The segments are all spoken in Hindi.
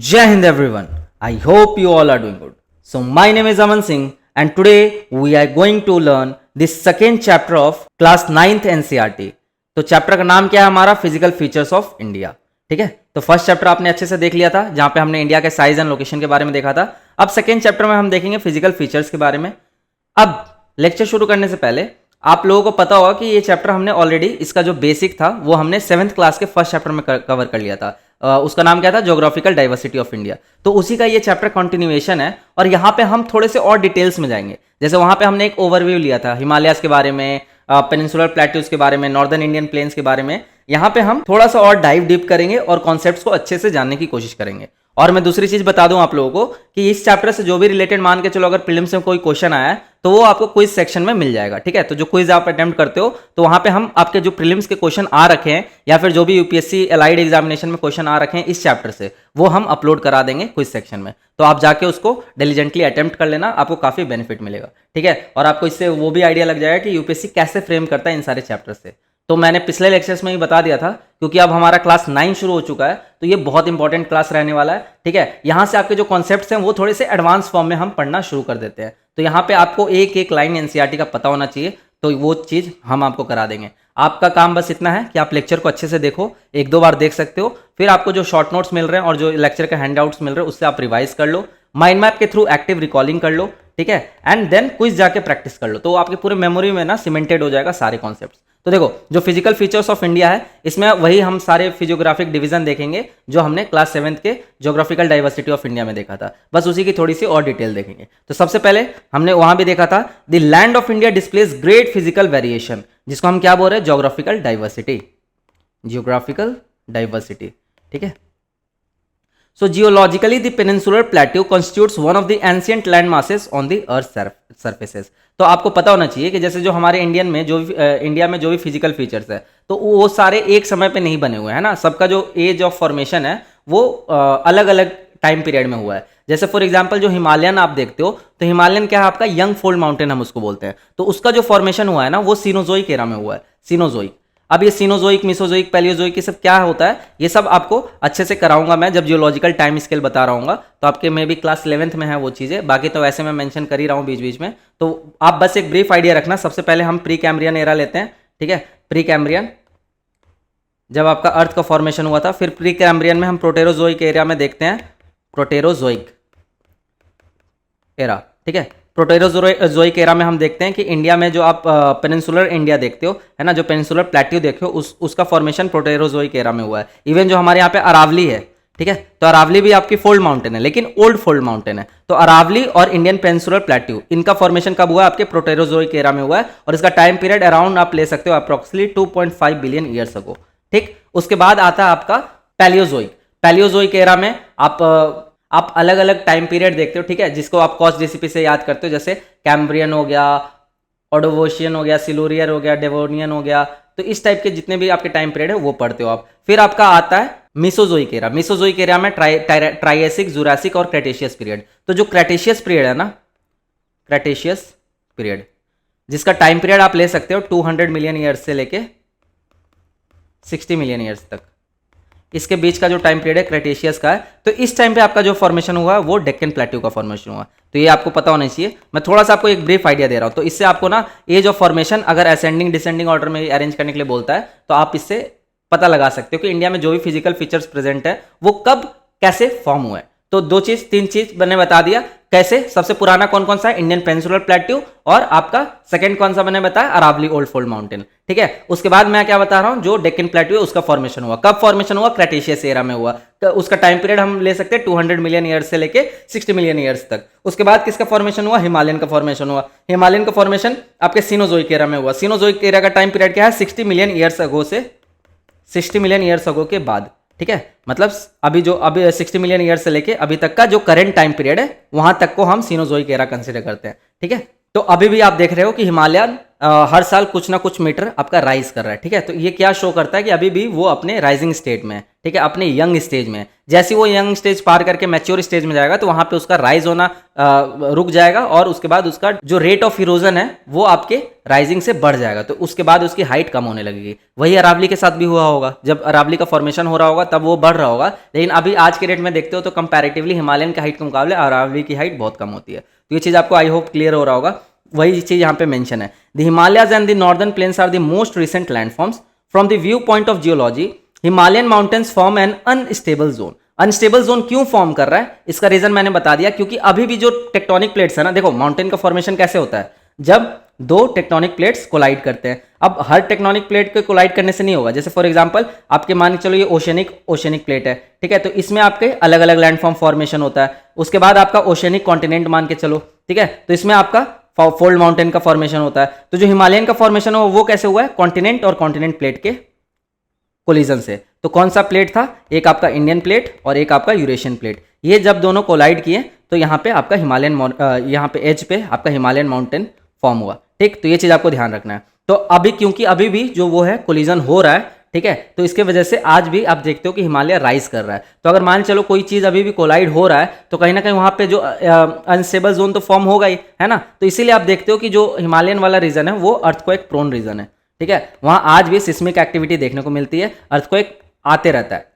Jai Hind everyone. I hope you all are doing good. So my name is Aman Singh and today we are going to learn the second chapter of class 9th NCERT. तो चैप्टर का नाम क्या है हमारा? Physical features of India. ठीक है, तो फर्स्ट चैप्टर आपने अच्छे से देख लिया था जहां पे हमने इंडिया के साइज एंड लोकेशन के बारे में देखा था. अब सेकेंड चैप्टर में हम देखेंगे फिजिकल फीचर्स के बारे में. अब लेक्चर शुरू करने से पहले आप लोगों को पता होगा कि ये चैप्टर हमने ऑलरेडी, इसका जो बेसिक था वो हमने 7th क्लास के फर्स्ट चैप्टर में कवर कर लिया था. उसका नाम क्या था? Geographical diversity of India. तो उसी का ये चैप्टर कंटिन्यूएशन है और यहाँ पे हम थोड़े से और डिटेल्स में जाएंगे. जैसे वहां पे हमने एक ओवरव्यू लिया था हिमालयाज के बारे में, पेनिनसुलर प्लेट्यूज के बारे में, नॉर्दर्न इंडियन प्लेन्स के बारे में. यहाँ पे हम थोड़ा सा और डाइव डीप करेंगे और कॉन्सेप्ट्स को अच्छे से जानने की कोशिश करेंगे. और मैं दूसरी चीज बता दूं आप लोगों को कि इस चैप्टर से जो भी रिलेटेड मान के चलो अगर प्रीलिम्स में कोई क्वेश्चन आया है तो वो आपको क्विज सेक्शन में मिल जाएगा. ठीक है, तो जो क्विज आप अटेम्प्ट करते हो तो वहां पे हम आपके जो प्रीलिम्स के क्वेश्चन आ रखे हैं या फिर जो भी यूपीएससी एलाइड एग्जामिनेशन में क्वेश्चन आ रखे हैं इस चैप्टर से, वो हम अपलोड करा देंगे क्विज सेक्शन में. तो आप जाके उसको डिलीजेंटली अटेम्प्ट कर लेना, आपको काफी बेनिफिट मिलेगा. ठीक है, और आपको इससे वो भी आइडिया लग जाएगा कि यूपीएससी कैसे फ्रेम करता है इन सारे चैप्टर से. तो मैंने पिछले लेक्चर्स में ही बता दिया था क्योंकि अब हमारा क्लास 9 शुरू हो चुका है तो ये बहुत इंपॉर्टेंट क्लास रहने वाला है. ठीक है, यहां से आपके जो कॉन्सेप्ट्स हैं वो थोड़े से एडवांस फॉर्म में हम पढ़ना शुरू कर देते हैं. तो यहाँ पे आपको एक एक लाइन एनसीईआरटी का पता होना चाहिए, तो वो चीज हम आपको करा देंगे. आपका काम बस इतना है कि आप लेक्चर को अच्छे से देखो, एक दो बार देख सकते हो, फिर आपको जो शॉर्ट नोट्स मिल रहे हैं और जो लेक्चर के हैंडआउट्स मिल रहे हैं उससे आप रिवाइज कर लो, माइंड मैप के थ्रू एक्टिव रिकॉलिंग कर लो. ठीक है, एंड देन क्विज जाके प्रैक्टिस कर लो, तो आपके पूरे मेमोरी में ना सीमेंटेड हो जाएगा सारे कॉन्सेप्ट्स. तो देखो, जो फिजिकल फीचर्स ऑफ इंडिया है इसमें वही हम सारे फिजियोग्राफिक डिवीजन देखेंगे जो हमने क्लास 7th के ज्योग्राफिकल डाइवर्सिटी ऑफ इंडिया में देखा था. बस उसी की थोड़ी सी और डिटेल देखेंगे. तो सबसे पहले हमने वहां भी देखा था the land of India displays great physical variation, जिसको हम क्या बोल रहे हैं? Geographical diversity. Geographical diversity. ठीक है, so geologically the peninsular plateau constitutes one of the ancient land masses on the earth surfaces. तो आपको पता होना चाहिए कि जैसे जो हमारे इंडिया में जो भी फिजिकल फीचर्स है तो वो सारे एक समय पे नहीं बने हुए हैं ना. सबका जो एज ऑफ फॉर्मेशन है वो अलग अलग टाइम पीरियड में हुआ है. जैसे फॉर एग्जांपल जो हिमालयन आप देखते हो तो हिमालयन क्या है आपका? यंग फोल्ड माउंटेन हम उसको बोलते हैं. तो उसका जो फॉर्मेशन हुआ है ना वो सीनोजोइक एरा में हुआ है. सीनोजोइक. अब ये सीनोजोइक, मिसोजोइक, पैलियोजोइक ये सब क्या होता है ये सब आपको अच्छे से कराऊंगा मैं जब जियोलॉजिकल टाइम स्केल बता रहा हूँ. तो आपके में भी क्लास 11th में है वो चीज़ें, बाकी तो वैसे मैं मेंशन कर ही रहा हूँ बीच बीच में. तो आप बस एक ब्रीफ आइडिया रखना. सबसे पहले हम प्री कैम्ब्रियन एरा लेते हैं. ठीक है, प्री कैम्ब्रियन जब आपका अर्थ का फॉर्मेशन हुआ था. फिर प्री कैम्ब्रियन में हम प्रोटेरोजोइक एरिया में देखते हैं, प्रोटेरोजोइक एरा. ठीक है, प्रोटेरोजोइक एरा में हम देखते हैं कि इंडिया में जो आप पेनिनसुलर इंडिया देखते हो है ना, जो पेनिनसुलर प्लेट्यू देखते हो उसका फॉर्मेशन प्रोटेरोजोइक एरा में हुआ है. इवन जो हमारे यहाँ पे अरावली है, ठीक है, तो अरावली भी आपकी फोल्ड माउंटेन है लेकिन ओल्ड फोल्ड माउंटेन है. तो अरावली और इंडियन पेनिनसुलर प्लेट्यू इनका फॉर्मेशन कब हुआ? आपके प्रोटेरोजोइक एरा में हुआ है और इसका टाइम पीरियड अराउंड आप ले सकते हो अप्रोक्सीमेटली 2.5 बिलियन ईयर्स अगो. ठीक, उसके बाद आता है आपका पैलियोजोइक. पैलियोजोइक एरा में आप अलग अलग टाइम पीरियड देखते हो. ठीक है, जिसको आप कॉस्ट जेसीपी से याद करते हो, जैसे कैम्ब्रियन हो गया, ऑडोवोशियन हो गया, सिलूरियर हो गया, डेवोनियन हो गया. तो इस टाइप के जितने भी आपके टाइम पीरियड है वो पढ़ते हो आप. फिर आपका आता है मिसोजोइक एरा. मिसोजोइक एरा में ट्राइएसिक, जुरासिक और क्रेटेशियस पीरियड. तो जो क्रेटेशियस पीरियड है ना, क्रेटेशियस पीरियड जिसका टाइम पीरियड आप ले सकते हो 200 मिलियन ईयर्स से लेके 60 मिलियन ईयर्स तक, इसके बीच का जो टाइम पीरियड है क्रेटेशियस का है. तो इस टाइम पे आपका जो फॉर्मेशन हुआ वो डेक्कन प्लेट्यू का फॉर्मेशन हुआ. तो ये आपको पता होना चाहिए. मैं थोड़ा सा आपको एक ब्रीफ आइडिया दे रहा हूं, तो इससे आपको ना एज ऑफ फॉर्मेशन अगर असेंडिंग डिसेंडिंग ऑर्डर में अरेंज करने के लिए बोलता है तो आप इससे पता लगा सकते हो कि इंडिया में जो भी फिजिकल फीचर्स प्रेजेंट है वो कब कैसे फॉर्म हुआ है. तो 3 चीज मैंने बता दिया कैसे. सबसे पुराना कौन कौन सा है? Indian peninsular plateau. और आपका सेकंड कौन सा मैंने बताया? Aravalli old fold mountain. ठीक है, उसके बाद मैं क्या बता रहा हूं? जो डेक्कन प्लेट्यू है उसका फॉर्मेशन हुआ. कब फॉर्मेशन हुआ? क्रेटेशियस एरा में हुआ. उसका टाइम पीरियड हम ले सकते हैं 200 मिलियन ईयर्स से लेके 60 मिलियन ईयर्स तक. उसके बाद किसका फॉर्मेशन हुआ? हिमालयन का फॉर्मेशन हुआ. हिमालयन का फॉर्मेशन आपके सीनोजोइक एरा में हुआ. सीनोजोइक एरा का टाइम पीरियड क्या है? 60 मिलियन ईयर्स अगो से 60 मिलियन ईयर्स अगो के बाद. ठीक है, मतलब अभी 60 मिलियन ईयर से लेके अभी तक का जो करंट टाइम पीरियड है वहां तक को हम सीनोजोइक एरा कंसीडर करते हैं. ठीक है, तो अभी भी आप देख रहे हो कि हिमालयन हर साल कुछ ना कुछ मीटर आपका राइज कर रहा है, ठीक है। तो ये क्या शो करता है कि अभी भी वो अपने राइजिंग स्टेट में है, ठीक है, अपने यंग स्टेज में। जैसे वो यंग स्टेज पार करके मैच्योर स्टेज में जाएगा तो वहां पे उसका राइज होना रुक जाएगा और उसके बाद उसका जो रेट ऑफ इरोजन है वो आपके राइजिंग से बढ़ जाएगा, तो उसके बाद उसकी हाइट कम होने लगेगी। वही अरावली के साथ भी हुआ होगा, जब अरावली का फॉर्मेशन हो रहा होगा तब वो बढ़ रहा होगा, लेकिन अभी आज के डेट में देखते हो तो कंपैरेटिवली हिमालयन की हाइट के मुकाबले अरावली की हाइट बहुत कम होती है। तो ये चीज़ आपको आई होप क्लियर हो रहा होगा। वही चीज यहाँ पे मेंशन है, the Himalayas and the northern plains are the most recent landforms from the view point of geology. Himalayan mountains form an unstable zone. Unstable zone क्यों फॉर्म कर रहा है, इसका रीजन मैंने बता दिया, क्योंकि अभी भी जो टेक्टोनिक प्लेट्स है ना, देखो माउंटेन का फॉर्मेशन कैसे होता है, जब दो टेक्टोनिक प्लेट्स कोलाइड करते हैं। अब हर टेक्टोनिक प्लेट के कोलाइड करने से नहीं होगा, जैसे फॉर एग्जांपल आपके मान के चलो ये ओशनिक प्लेट है, ठीक है, तो इसमें आपके अलग अलग लैंडफॉर्म फॉर्मेशन होता है। उसके बाद आपका ओशनिक कॉन्टिनेंट मान के चलो, ठीक है, तो इसमें आपका फोल्ड माउंटेन का फॉर्मेशन होता है। तो जो हिमालयन का फॉर्मेशन है वो कैसे हुआ है, कॉन्टिनेंट और कॉन्टिनेंट प्लेट के कोलिजन से। तो कौन सा प्लेट था, एक आपका इंडियन प्लेट और एक आपका यूरेशियन प्लेट। ये जब दोनों कोलाइड किए तो यहाँ पे आपका यहाँ पे एज पे आपका हिमालयन माउंटेन फॉर्म हुआ, ठीक। तो ये चीज आपको ध्यान रखना है। तो अभी क्योंकि अभी भी जो वो है कोलिजन हो रहा है, ठीक है, तो इसके वजह से आज भी आप देखते हो कि हिमालय राइज कर रहा है। तो अगर मान चलो कोई चीज अभी भी कोलाइड हो रहा है तो कहीं ना कहीं वहां पे जो अनस्टेबल जोन तो फॉर्म होगा ही, है ना। तो इसीलिए आप देखते हो कि जो हिमालयन वाला रीजन है वो अर्थक्वेक प्रोन रीजन है, ठीक है, वहां आज भी सिस्मिक एक्टिविटी देखने को मिलती है, अर्थक्वेक आते रहता है।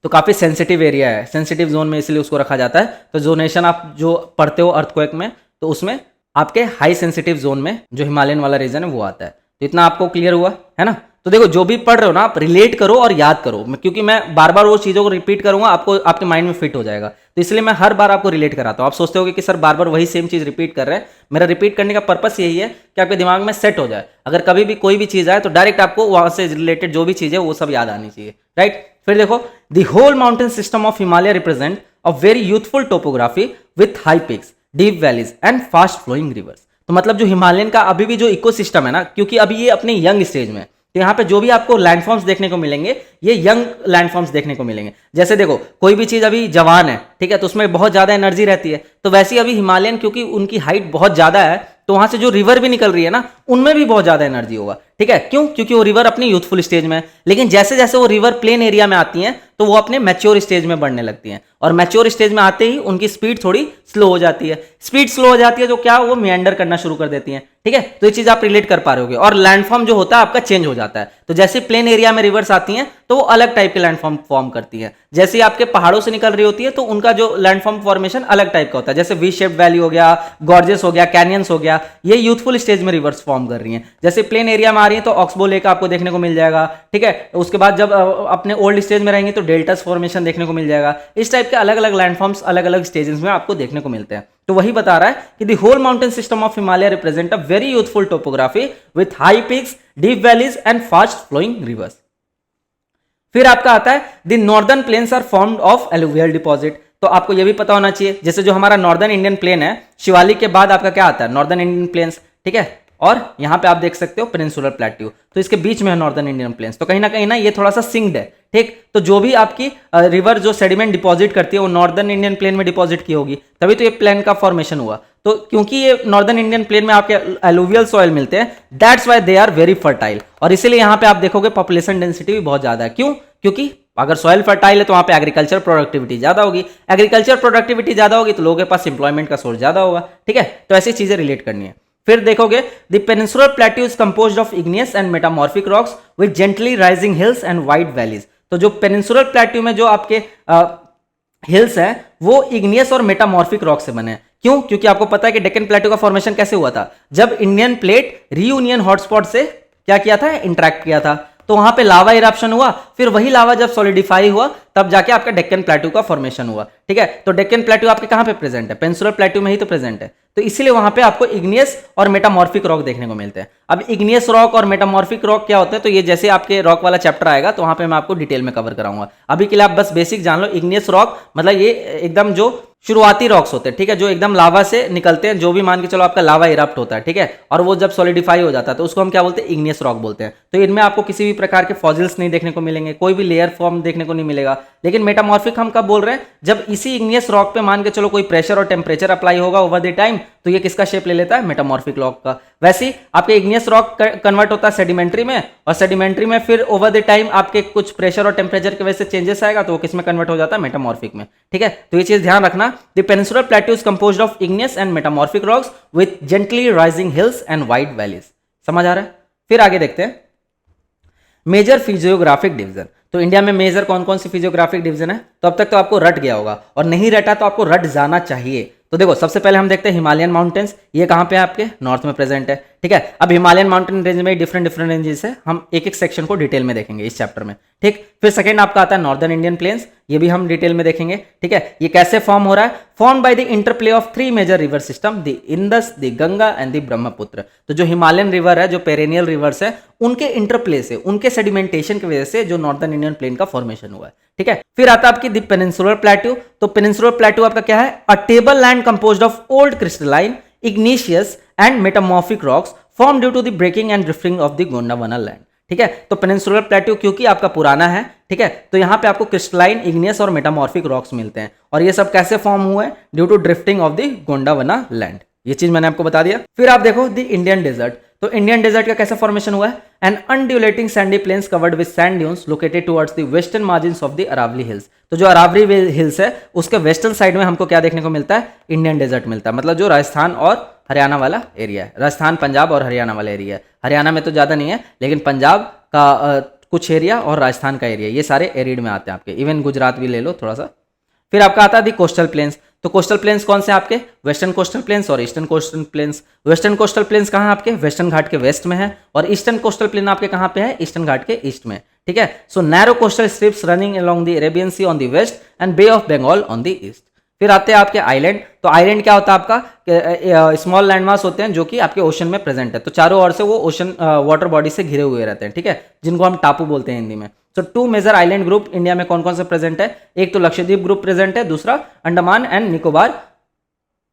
तो काफी सेंसिटिव एरिया है, सेंसिटिव जोन में इसलिए उसको रखा जाता है। तो जोनेशन आप जो पढ़ते हो अर्थक्वेक में, तो उसमें आपके हाई सेंसिटिव जोन में जो हिमालयन वाला रीजन है वो आता है। तो इतना आपको क्लियर हुआ है ना। तो देखो जो भी पढ़ रहे हो ना आप रिलेट करो और याद करो, क्योंकि मैं बार बार वो चीज़ों को रिपीट करूंगा, आपको आपके माइंड में फिट हो जाएगा। तो इसलिए मैं हर बार आपको रिलेट कराता हूँ। आप सोचते होगे कि सर बार बार वही सेम चीज़ रिपीट कर रहे हैं, मेरा रिपीट करने का पर्पस यही है कि आपके दिमाग में सेट हो जाए। अगर कभी भी कोई भी चीज़ आए तो डायरेक्ट आपको वहां से रिलेटेड जो भी चीज़ है वो सब याद आनी चाहिए, राइट। फिर देखो the whole mountain system of Himalaya represent a very youthful topography with high peaks, deep valleys and fast flowing rivers. तो मतलब जो हिमालयन का अभी भी जो इकोसिस्टम है ना, क्योंकि अभी ये अपने यंग स्टेज में, तो यहाँ पे जो भी आपको लैंडफॉर्म्स देखने को मिलेंगे ये यंग लैंडफॉर्म्स देखने को मिलेंगे। जैसे देखो कोई भी चीज अभी जवान है, ठीक है, तो उसमें बहुत ज्यादा एनर्जी रहती है। तो वैसे ही अभी हिमालयन क्योंकि उनकी हाइट बहुत ज्यादा है, तो वहां से जो रिवर भी निकल रही है ना उनमें भी बहुत ज्यादा एनर्जी होगा, ठीक है। क्यों, क्योंकि वो रिवर अपनी यूथफुल स्टेज में है। लेकिन जैसे जैसे वो रिवर प्लेन एरिया में आती हैं तो वो अपने मैच्योर स्टेज में बढ़ने लगती हैं, और मैच्योर स्टेज में आते ही उनकी स्पीड थोड़ी स्लो हो जाती है। स्पीड स्लो हो जाती है तो क्या, वो मेंडर करना शुरू कर देती हैं, ठीक है। तो ये चीज आप रिलेट कर पा रहे होगे। और लैंडफॉर्म जो होता है आपका चेंज हो जाता है। तो जैसे प्लेन एरिया में रिवर्स आती हैं तो वो अलग टाइप के लैंडफॉर्म फॉर्म करती हैं। जैसे ही आपके पहाड़ों से निकल रही होती है तो उनका जो लैंडफॉर्म फॉर्मेशन अलग टाइप का होता है। जैसे वी शेप्ड वैली हो गया, गॉर्जेस हो गया, कैनियंस हो गया, ये यूथफुल स्टेज में रिवर्स फॉर्म कर रही हैं। जैसे प्लेन एरिया में आ रही है तो ऑक्सबो लेक आपको देखने को मिल जाएगा, ठीक है। उसके बाद जब अपने ओल्ड स्टेज में रहेंगे तो डेल्टास फॉर्मेशन देखने को मिल जाएगा। इस टाइप के अलग अलग लैंडफॉर्म्स अलग अलग स्टेजेस में आपको देखने को मिलते हैं। तो वही बता रहा है कि the whole mountain system of Himalaya represent a very youthful topography with high peaks, deep valleys and fast flowing rivers. फिर आपका आता है the northern plains are formed of alluvial deposit. तो आपको यह भी पता होना चाहिए, जैसे जो हमारा नॉर्दर्न इंडियन प्लेन है, शिवालिक के बाद आपका क्या आता है, नॉर्दर्न इंडियन प्लेन्स, ठीक है। और यहां पे आप देख सकते हो पेनिनसुलर प्लेट्यू, तो इसके बीच में है नॉर्दर्न इंडियन प्लेन्स। तो कहीं ना ये थोड़ा सा सिंक्ड है, ठीक। तो जो भी आपकी रिवर जो सेडिमेंट डिपॉजिट करती है वो नॉर्दर्न इंडियन प्लेन में डिपॉजिट की होगी, तभी तो ये प्लेन का फॉर्मेशन हुआ। तो क्योंकि ये नॉर्दर्न इंडियन प्लेन में आपके एलुवियल सॉइल मिलते हैं, that's why they are very fertile. और इसीलिए यहाँ पे आप देखोगे पॉपुलेशन डेंसिटी भी बहुत ज्यादा है। क्यों, क्योंकि अगर सॉइल फर्टाइल है तो वहां पे एग्रीकल्चर प्रोडक्टिविटी ज्यादा होगी, एग्रीकल्चर प्रोडक्टिविटी ज्यादा होगी तो लोगों के पास इंप्लॉयमेंट का सोर्स ज्यादा होगा, ठीक है। तो ऐसी चीजें रिलेट करनी है। फिर देखोगे the peninsular plateau is composed of igneous and metamorphic rocks with gently rising hills and wide valleys. तो जो पेनिनसुलर प्लेट्यू में जो आपके हिल्स हैं वो इग्नियस और मेटामॉर्फिक रॉक से बने हैं। क्यों, क्योंकि आपको पता है कि डेक्कन प्लेट्यू का फॉर्मेशन कैसे हुआ था, जब इंडियन प्लेट रीयूनियन हॉटस्पॉट से क्या किया था, इंटरेक्ट किया था, तो वहां पे लावा इरप्शन हुआ। फिर वही लावा जब सॉलिडिफाई हुआ तब जाके आपका डेक्कन प्लेट्यू का फॉर्मेशन हुआ, ठीक है। तो डेक्कन प्लेट्यू आपके कहां पे प्रेजेंट है, पेनिनसुलर प्लेट्यू में ही तो प्रेजेंट है। तो इसीलिए वहां पे आपको इग्नियस और मेटामॉर्फिक रॉक देखने को मिलते हैं। अब इग्नियस रॉक और मेटामॉर्फिक रॉक क्या होता है, तो ये जैसे आपके रॉक वाला चैप्टर आएगा तो वहां पे मैं आपको डिटेल में कवर कराऊंगा। अभी के लिए आप बस बेसिक जान लो, इग्नियस रॉक मतलब ये एकदम जो शुरुआती रॉक्स होते हैं, ठीक है, जो एकदम लावा से निकलते हैं, जो भी मान के चलो आपका लावा इरप्ट होता है, ठीक है, और वो जब सॉलिडिफाई हो जाता है तो उसको हम क्या बोलते हैं, इग्नियस रॉक बोलते हैं। तो इनमें आपको किसी भी प्रकार के फॉसिल्स नहीं देखने को मिलेंगे, कोई भी लेयर फॉर्म देखने को नहीं मिलेगा, लेकिन मेटामॉर्फिक हम कब बोल रहे हैं, जब इसी इग्नियस रॉक पे मान के चलो कोई प्रेशर और टेम्परेचर अप्लाई होगा ओवर द टाइम, तो ये किसका शेप ले लेता है, मेटामॉर्फिक रॉक का। वैसे ही आपके इग्नियस रॉक कन्वर्ट होता है सेडिमेंट्री में, और सेडिमेंट्री में फिर ओवर द टाइम आपके कुछ प्रेशर और टेम्परेचर की वजह से चेंजेस आएगा, तो वो किस में कन्वर्ट हो जाता है, मेटामॉर्फिक में। ठीक है, तो ये चीज ध्यान रखना। The peninsular plateau is composed of igneous and metamorphic rocks with gently rising hills and wide valleys. समझ आ रहा है? फिर आगे देखते हैं मेजर फिजियोग्राफिक डिवीजन। तो इंडिया में मेजर कौन कौन सी फिजियोग्राफिक डिवीजन है, तो अब तक तो आपको रट गया होगा, और नहीं रटा तो आपको रट जाना चाहिए। तो देखो सबसे पहले हम देखते हैं हिमालयन माउंटेन्स, ये कहाँ पे है, आपके नॉर्थ में प्रेजेंट है। ठीक है, अब हिमालयन माउंटेन रेंज में डिफरेंट डिफरेंट रेंजेस है, हम एक एक सेक्शन को डिटेल में देखेंगे इस चैप्टर में। ठीक, फिर सेकंड आपका आता है नॉर्दर्न इंडियन प्लेन्स, ये भी हम डिटेल में देखेंगे। ठीक है, ये कैसे फॉर्म हो रहा है, form by the interplay of three major river system, the Indus, the Ganga and the Brahmaputra. तो जो हिमालयन रिवर है, जो पेरेनियल रिवर्स है, उनके इंटरप्ले से, उनके सेडिमेंटेशन की वजह से जो नॉर्दर्न इंडियन प्लेन का फॉर्मेशन हुआ है। ठीक है, फिर आता है आपकी द पेनिनसुलर प्लेट्यू। तो पेनिनसुलर प्लेट्यू आपका क्या है, a table land composed of old crystalline, igneous and metamorphic rocks form due to the breaking and drifting of the Gondwana land. ठीक है, तो पेनिनसुलर प्लेट्यू क्योंकि आपका पुराना है, ठीक है, तो यहां पे आपको क्रिस्टलाइन, इग्नियस और मेटामॉर्फिक रॉक्स मिलते हैं, और ये सब कैसे फॉर्म हुए, due to drifting of the Gondwana land. ये चीज मैंने आपको बता दिया। फिर आप देखो द इंडियन डेजर्ट। तो इंडियन डेजर्ट का कैसा फॉर्मेशन हुआ है, an undulating sandy plains covered with sand dunes located towards the western margins of the Aravalli hills. तो जो अरावली हिल्स है उसके वेस्टर्न साइड में हमको क्या देखने को मिलता है, इंडियन डेजर्ट मिलता है, मतलब जो राजस्थान और हरियाणा वाला एरिया है, राजस्थान, पंजाब और हरियाणा वाला एरिया है। हरियाणा में तो ज्यादा नहीं है, लेकिन पंजाब का कुछ एरिया और राजस्थान का एरिया, ये सारे एरिड में आते हैं आपके, इवन गुजरात भी ले लो थोड़ा सा। फिर आपका आता है दी कोस्टल प्लेन्स। तो कोस्टल प्लेन्स कौन से आपके, वेस्टर्न कोस्टल प्लेन्स और eastern coastal planes. Western coastal planes कहाँ आपके, वेस्टर्न घाट के वेस्ट में है, और ईस्टर्न कोस्टल प्लेन आपके कहाँ पे है, ईस्टर्न घाट के ईस्ट में। ठीक है, so narrow coastal strips running along the Arabian Sea on the west and Bay of Bengal on the east. फिर आते हैं आपके आइलैंड। तो आइलैंड क्या होता है आपका, स्मॉल लैंडमास होते हैं जो कि आपके ओशन में प्रेजेंट है, तो चारों ओर से वो ओशन वाटर बॉडी से घिरे हुए रहते हैं। ठीक है, जिनको हम टापू बोलते हैं हिंदी में। तो two major island group India में कौन कौन से प्रेजेंट है, एक तो लक्षद्वीप ग्रुप प्रेजेंट है, दूसरा Andaman and Nicobar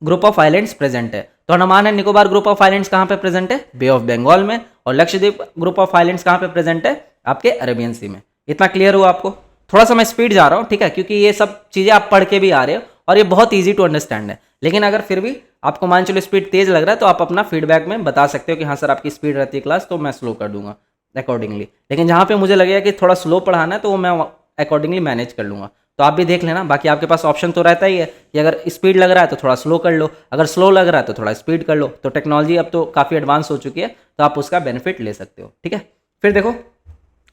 group of islands present है। तो Andaman and Nicobar group of islands कहाँ पे प्रेजेंट है, बे ऑफ बंगाल में, और लक्षद्वीप ग्रुप ऑफ आइलैंड्स कहाँ पे प्रेजेंट है, आपके अरेबियन सी में। इतना क्लियर हुआ आपको? थोड़ा सा मैं स्पीड जा रहा हूँ, ठीक है, क्योंकि ये सब चीजें आप पढ़ के भी आ रहे हो और ये बहुत ईजी टू अंडरस्टैंड है। लेकिन अगर फिर भी आपको मान चलो स्पीड तेज लग रहा है, तो आप अपना फीडबैक में बता सकते हो कि हाँ सर आपकी स्पीड रहती है क्लास, तो मैं स्लो कर दूंगा अकॉर्डिंगली। लेकिन जहाँ पे मुझे लगेगा कि थोड़ा स्लो पढ़ाना है, तो वो मैं अकॉर्डिंगली मैनेज कर लूंगा। तो आप भी देख लेना, बाकी आपके पास ऑप्शन तो रहता ही है कि अगर स्पीड लग रहा है तो थोड़ा स्लो कर लो, अगर स्लो लग रहा है तो थोड़ा स्पीड कर लो। तो टेक्नोलॉजी अब तो काफ़ी एडवांस हो चुकी है, तो आप उसका बेनिफिट ले सकते हो। ठीक है, फिर देखो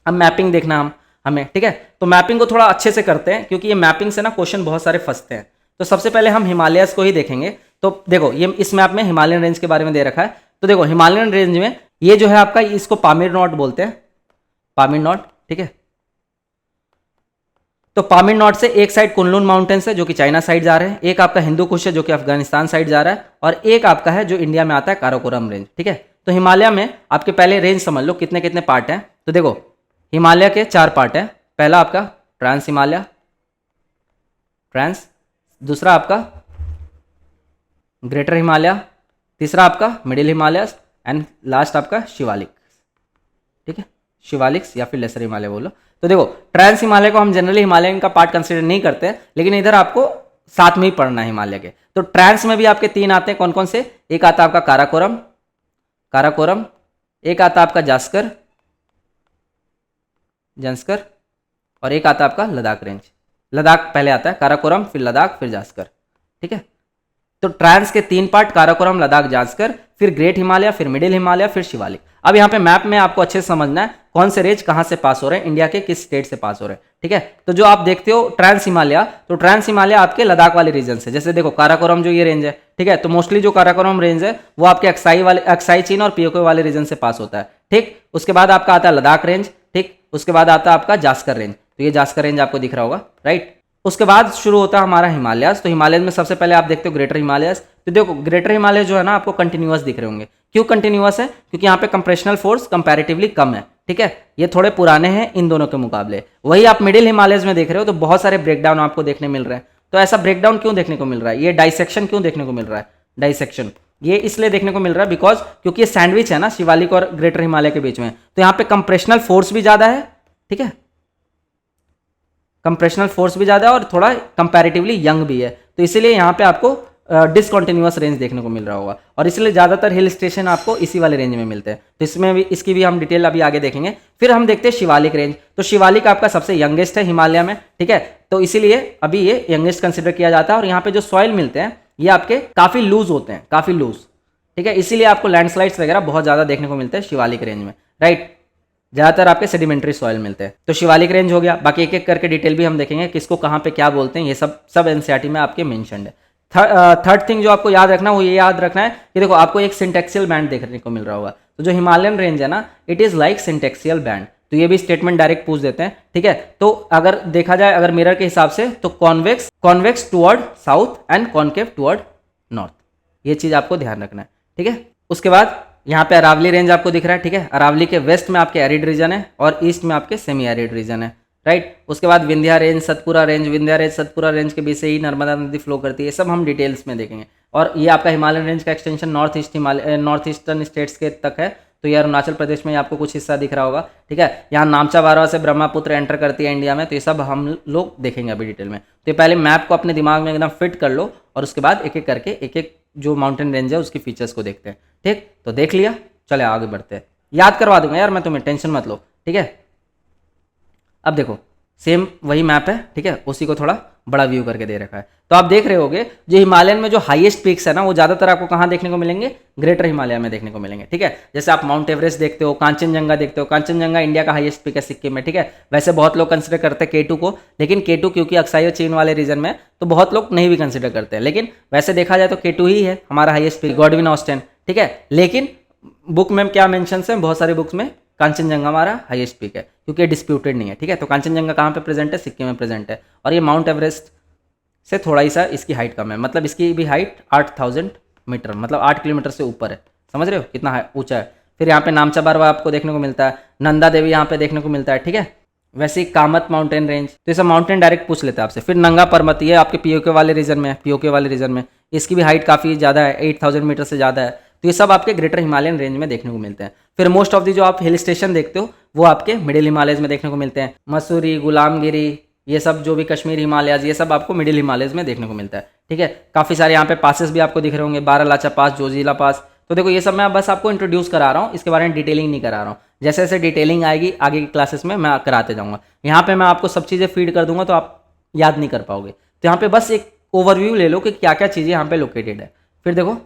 अब मैपिंग देखना हमें, ठीक है, तो मैपिंग को थोड़ा अच्छे से करते हैं, क्योंकि ये मैपिंग से ना क्वेश्चन बहुत सारे फंसते हैं। तो सबसे पहले हम हिमालयस को ही देखेंगे। तो देखो ये इस मैप में हिमालयन रेंज के बारे में दे रखा है। तो देखो हिमालयन रेंज में ये जो है आपका, इसको पामीर नॉट बोलते हैं, पामीर नॉट। ठीक है, तो पामीर नॉट से एक साइड कुनलुन माउंटेन्स है जो कि चाइना साइड जा रहे हैं, एक आपका हिंदू कुश है जो कि अफगानिस्तान साइड जा रहा है, और एक आपका है जो इंडिया में आता है काराकोरम रेंज। ठीक है, तो हिमालय में आपके पहले रेंज समझ लो कितने कितने पार्ट हैं। तो देखो हिमालय के 4 पार्ट हैं। पहला आपका ट्रांस हिमालय, ट्रांस, दूसरा आपका ग्रेटर हिमालय, तीसरा आपका मिडिल हिमालय, एंड लास्ट आपका शिवालिक। ठीक है, शिवालिक्स या फिर लेसर हिमालय बोलो। तो देखो ट्रांस हिमालय को हम जनरली हिमालयन का पार्ट कंसीडर नहीं करते, लेकिन इधर आपको साथ में ही पढ़ना है हिमालय के। तो ट्रांस में भी आपके 3 आते हैं, कौन कौन से, एक आता है आपका काराकोरम, काराकोरम, एक आता है आपका जास्कर, जंस्कर, और एक आता है आपका लद्दाख रेंज। लद्दाख पहले आता है, काराकोरम फिर लद्दाख फिर जास्कर। ठीक है, तो ट्रांस के 3 पार्ट, काराकोरम, लद्दाख, जास्कर, फिर ग्रेट हिमालय, फिर मिडिल हिमालय, फिर शिवालिक। अब यहाँ पे मैप में आपको अच्छे से समझना है कौन से रेंज कहाँ से पास हो रहे हैं, इंडिया के किस स्टेट से पास हो रहे हैं। ठीक है, तो जो आप देखते हो ट्रांस हिमालय, तो ट्रांस हिमालय आपके लद्दाख वाले रीजन से, जैसे देखो काराकोरम जो ये रेंज है, ठीक है, तो मोस्टली जो काराकोरम रेंज है वो आपके अक्साई चीन और पीओके वाले रीजन से पास होता है। ठीक, उसके बाद आपका आता है लद्दाख रेंज, ठीक, उसके बाद आता है आपका जास्कर रेंज, तो ये जास्कर रेंज आपको दिख रहा होगा, राइट। उसके बाद शुरू होता है हमारा हिमालयस। तो हिमालय में सबसे पहले आप देखते हो ग्रेटर हिमालयस। तो देखो ग्रेटर हिमालय जो है ना आपको कंटिन्यूअस दिख रहे होंगे। क्यों कंटिन्यूअस है, क्योंकि यहाँ पे कंप्रेशनल फोर्स कंपैरेटिवली कम है। ठीक है, ये थोड़े पुराने हैं इन दोनों के मुकाबले। वही आप मिडिल हिमालयस में देख रहे हो तो बहुत सारे ब्रेकडाउन आपको देखने मिल रहे हैं। तो ऐसा ब्रेकडाउन क्यों देखने को मिल रहा है, ये डाइसेक्शन क्यों देखने को मिल रहा है, डाइसेक्शन ये इसलिए देखने को मिल रहा है बिकॉज क्योंकि ये सैंडविच है ना शिवालिक और ग्रेटर हिमालय के बीच में, तो यहाँ पे कंप्रेशनल फोर्स भी ज्यादा है। ठीक है, कंप्रेशनल फोर्स भी ज़्यादा है और थोड़ा कंपैरेटिवली यंग भी है, तो इसीलिए यहाँ पे आपको डिसकंटिन्यूअस रेंज देखने को मिल रहा होगा और इसलिए ज़्यादातर हिल स्टेशन आपको इसी वाले रेंज में मिलते हैं। तो इसमें भी इसकी भी हम डिटेल अभी आगे देखेंगे। फिर हम देखते हैं शिवालिक रेंज। तो शिवालिक आपका सबसे यंगेस्ट है हिमालय में, ठीक है, तो इसीलिए अभी ये यंगेस्ट कंसिडर किया जाता है। और यहाँ पे जो सॉइल मिलते हैं ये आपके काफ़ी लूज होते हैं, काफ़ी लूज, ठीक है, इसीलिए आपको लैंडस्लाइड्स वगैरह बहुत ज़्यादा देखने को मिलते हैं शिवालिक रेंज में, राइट। ज़्यादातर आपके सेडिमेंट्री सॉइल मिलते हैं। तो शिवालिक रेंज हो गया, बाकी एक एक करके डिटेल भी हम देखेंगे किसको कहाँ पे क्या बोलते हैं, ये सब एनसीईआरटी में आपके मेंशन्ड है। थर्ड थिंग जो आपको याद रखना वो ये याद रखना है कि देखो आपको एक सिंटेक्सियल बैंड देखने को मिल रहा होगा। तो जो हिमालयन रेंज है ना, इट इज़ लाइक सिंटेक्सियल बैंड। तो ये भी स्टेटमेंट डायरेक्ट पूछ देते हैं, ठीक है। तो अगर देखा जाए अगर मिरर के हिसाब से तो convex toward south and concave toward north, ये चीज़ आपको ध्यान रखना है, ठीक है। उसके बाद यहाँ पे अरावली रेंज आपको दिख रहा है, ठीक है। अरावली के वेस्ट में आपके एरिड रीजन है और ईस्ट में आपके सेमी एरिड रीजन है, राइट। उसके बाद विंध्या रेंज, सतपुरा रेंज के बीच से ही नर्मदा नदी फ्लो करती है, सब हम डिटेल्स में देखेंगे। और ये आपका हिमालयन रेंज का एक्सटेंशन नॉर्थ ईस्टर्न स्टेट्स के तक है। तो ये अरुणाचल प्रदेश में आपको कुछ हिस्सा दिख रहा होगा, ठीक है। यहाँ नामचा बारवा से ब्रह्मपुत्र एंटर करती है इंडिया में, तो ये सब हम लोग देखेंगे अभी डिटेल में। तो ये पहले मैप को अपने दिमाग में एकदम फिट कर लो और उसके बाद एक एक करके एक एक जो माउंटेन रेंज है उसकी फीचर्स को देखते हैं, ठीक। तो देख लिया, चले आगे बढ़ते हैं। याद करवा दूंगा यार मैं तुम्हें, टेंशन मत लो, ठीक है। अब देखो सेम वही मैप है, ठीक है, उसी को थोड़ा बड़ा व्यू करके दे रखा है। तो आप देख रहे होगे जो हिमालयन में जो हाईएस्ट पीक्स है ना, वो ज़्यादातर आपको कहाँ देखने को मिलेंगे, ग्रेटर हिमालय में देखने को मिलेंगे, ठीक है। जैसे आप माउंट एवरेस्ट देखते हो, कांचनजंगा देखते हो, कांचनजंगा इंडिया का हाईएस्ट पीक है सिक्किम में, ठीक है। वैसे बहुत लोग कंसिडर करते हैं केटू को, लेकिन केटू क्योंकि अक्साई चीन वाले रीजन में, तो बहुत लोग नहीं भी कंसिडर करते हैं, लेकिन वैसे देखा जाए तो केटू ही है हमारा हाईएस्ट पीक, गॉडविन ऑस्टेन, ठीक है। लेकिन बुक में क्या मेंशन है, बहुत सारे बुक्स में कांचनजंगा हमारा हाईएस्ट पीक है क्योंकि डिस्प्यूटेड नहीं है, ठीक है। तो कांचनजंगा कहाँ पे प्रेजेंट है, सिक्किम में प्रेजेंट है। और ये माउंट एवरेस्ट से थोड़ा ही सा इसकी हाइट कम है, मतलब इसकी भी हाइट 8000 मीटर, मतलब 8 किलोमीटर से ऊपर है, समझ रहे हो कितना ऊंचा है। फिर यहाँ पे नामचा बारवा आपको देखने को मिलता है, नंदा देवी यहाँ पे देखने को मिलता है, ठीक है। वैसे ही कामत माउंटेन रेंज, तो ये सब माउंटेन डायरेक्ट पूछ लेते हैं आपसे। फिर नंगा पर्वत, ये आपके पीओके वाले रीजन में है, पीओके वाले रीजन में इसकी भी हाइट काफ़ी ज़्यादा है, 8000 मीटर से ज़्यादा है। तो ये सब आपके ग्रेटर हिमालयन रेंज में देखने को मिलते हैं। फिर मोस्ट ऑफ दी जो आप हिल स्टेशन देखते हो वो आपके मिडिल हिमालयज में देखने को मिलते हैं, मसूरी, गुलामगिरी, ये सब जो भी कश्मीर हिमालयज, ये सब आपको मिडिल हिमालयज में देखने को मिलता है, ठीक है। काफ़ी सारे यहाँ पे पासेस भी आपको दिख रहे होंगे, बारालाचा पास, जोजिला पास। तो देखो ये सब मैं बस आपको इंट्रोड्यूस करा रहा हूँ, इसके बारे में डिटेलिंग नहीं करा रहा हूँ। जैसे जैसे डिटेलिंग आएगी आगे की क्लासेस में मैं कराते जाऊँगा। यहाँ पे मैं आपको सब चीज़ें फीड कर दूंगा तो आप याद नहीं कर पाओगे। तो यहाँ पे बस एक ओवरव्यू ले लो कि क्या क्या चीज़ें यहाँ पे लोकेटेड है। फिर देखो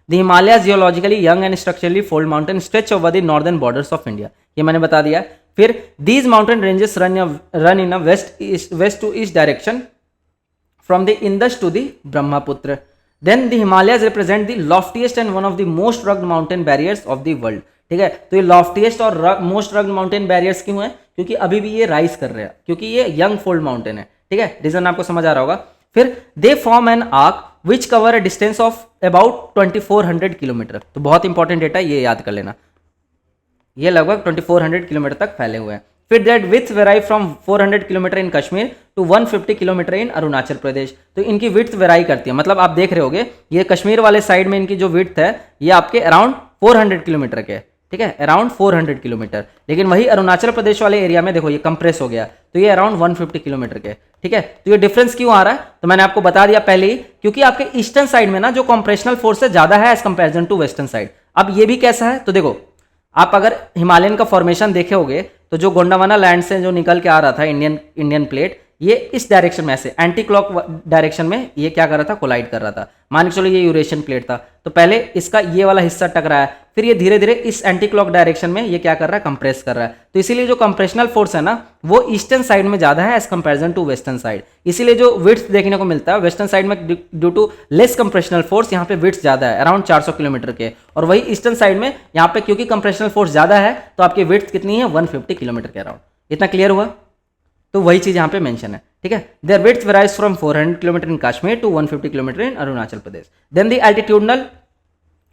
the Himalaya geologically young and structurally fold mountain stretch over the northern borders of India, ये मैंने बता दिया। फिर these mountain ranges run in a west to east direction from the Indus to the Brahmaputra. Then the Himalayas represent the loftiest and one of the most rugged mountain barriers of the world, ठीक है। तो ये लॉफ्टीएस्ट और मोस्ट रग्ड माउंटेन बैरियर्स क्यों है, क्योंकि अभी भी ये राइज कर रहे हैं, क्योंकि ये यंग फोल्ड माउंटेन है, ठीक है। रीजन आपको समझ आ रहा होगा। फिर they form an arc which cover a distance of about 2400 kilometre. तो बहुत इंपॉर्टेंट डेटा ये याद कर लेना, ये लगभग 2400 किलोमीटर तक फैले हुए हैं। फिर that width vary from 400 kilometre in Kashmir to 150 kilometre in Arunachal Pradesh. तो इनकी विड्थ वेराई करती है, मतलब आप देख रहे होगे ये कश्मीर वाले साइड में इनकी जो विड्थ है ये आपके अराउंड 400 किलोमीटर के, ठीक है, अराउंड 400 किलोमीटर। लेकिन वही अरुणाचल प्रदेश वाले एरिया में देखो ये कंप्रेस हो गया, तो ये अराउंड 150 किलोमीटर के, ठीक है। तो ये डिफरेंस क्यों आ रहा है, तो मैंने आपको बता दिया पहले ही, क्योंकि आपके ईस्टर्न साइड में ना जो कंप्रेशनल फोर्स है ज्यादा है as comparison to western side. अब ये भी कैसा है, तो देखो आप अगर हिमालयन का फॉर्मेशन देखे होगे तो जो गोंडावाना लैंड से जो निकल के आ रहा था इंडियन प्लेट, ये इस डायरेक्शन में ऐसे एंटी क्लॉक डायरेक्शन में ये क्या कर रहा था, कोलाइड कर रहा था। मान के चलो ये यूरेशियन प्लेट था, तो पहले इसका ये वाला हिस्सा टकरा है, फिर ये धीरे धीरे इस एंटी क्लॉक डायरेक्शन में ये क्या कर रहा है, कंप्रेस कर रहा है। तो इसीलिए जो कंप्रेशनल फोर्स है ना वो ईस्टर्न साइड में ज्यादा है as comparison to western side. इसीलिए जो विड्थ देखने को मिलता है वेस्टर्न साइड में due to less compressional force यहाँ पे विड्थ ज्यादा है अराउंड 400 किलोमीटर के, और वही ईस्टर्न साइड में यहाँ पे क्योंकि कंप्रेशनल फोर्स ज्यादा है तो आपकी विड्थ कितनी है, 150 किलोमीटर के अराउंड। इतना क्लियर हुआ, तो वही चीज यहाँ पे मेंशन है, ठीक है। Their width varies from 400 kilometre in Kashmir to 150 kilometre in Arunachal Pradesh. Then the altitudinal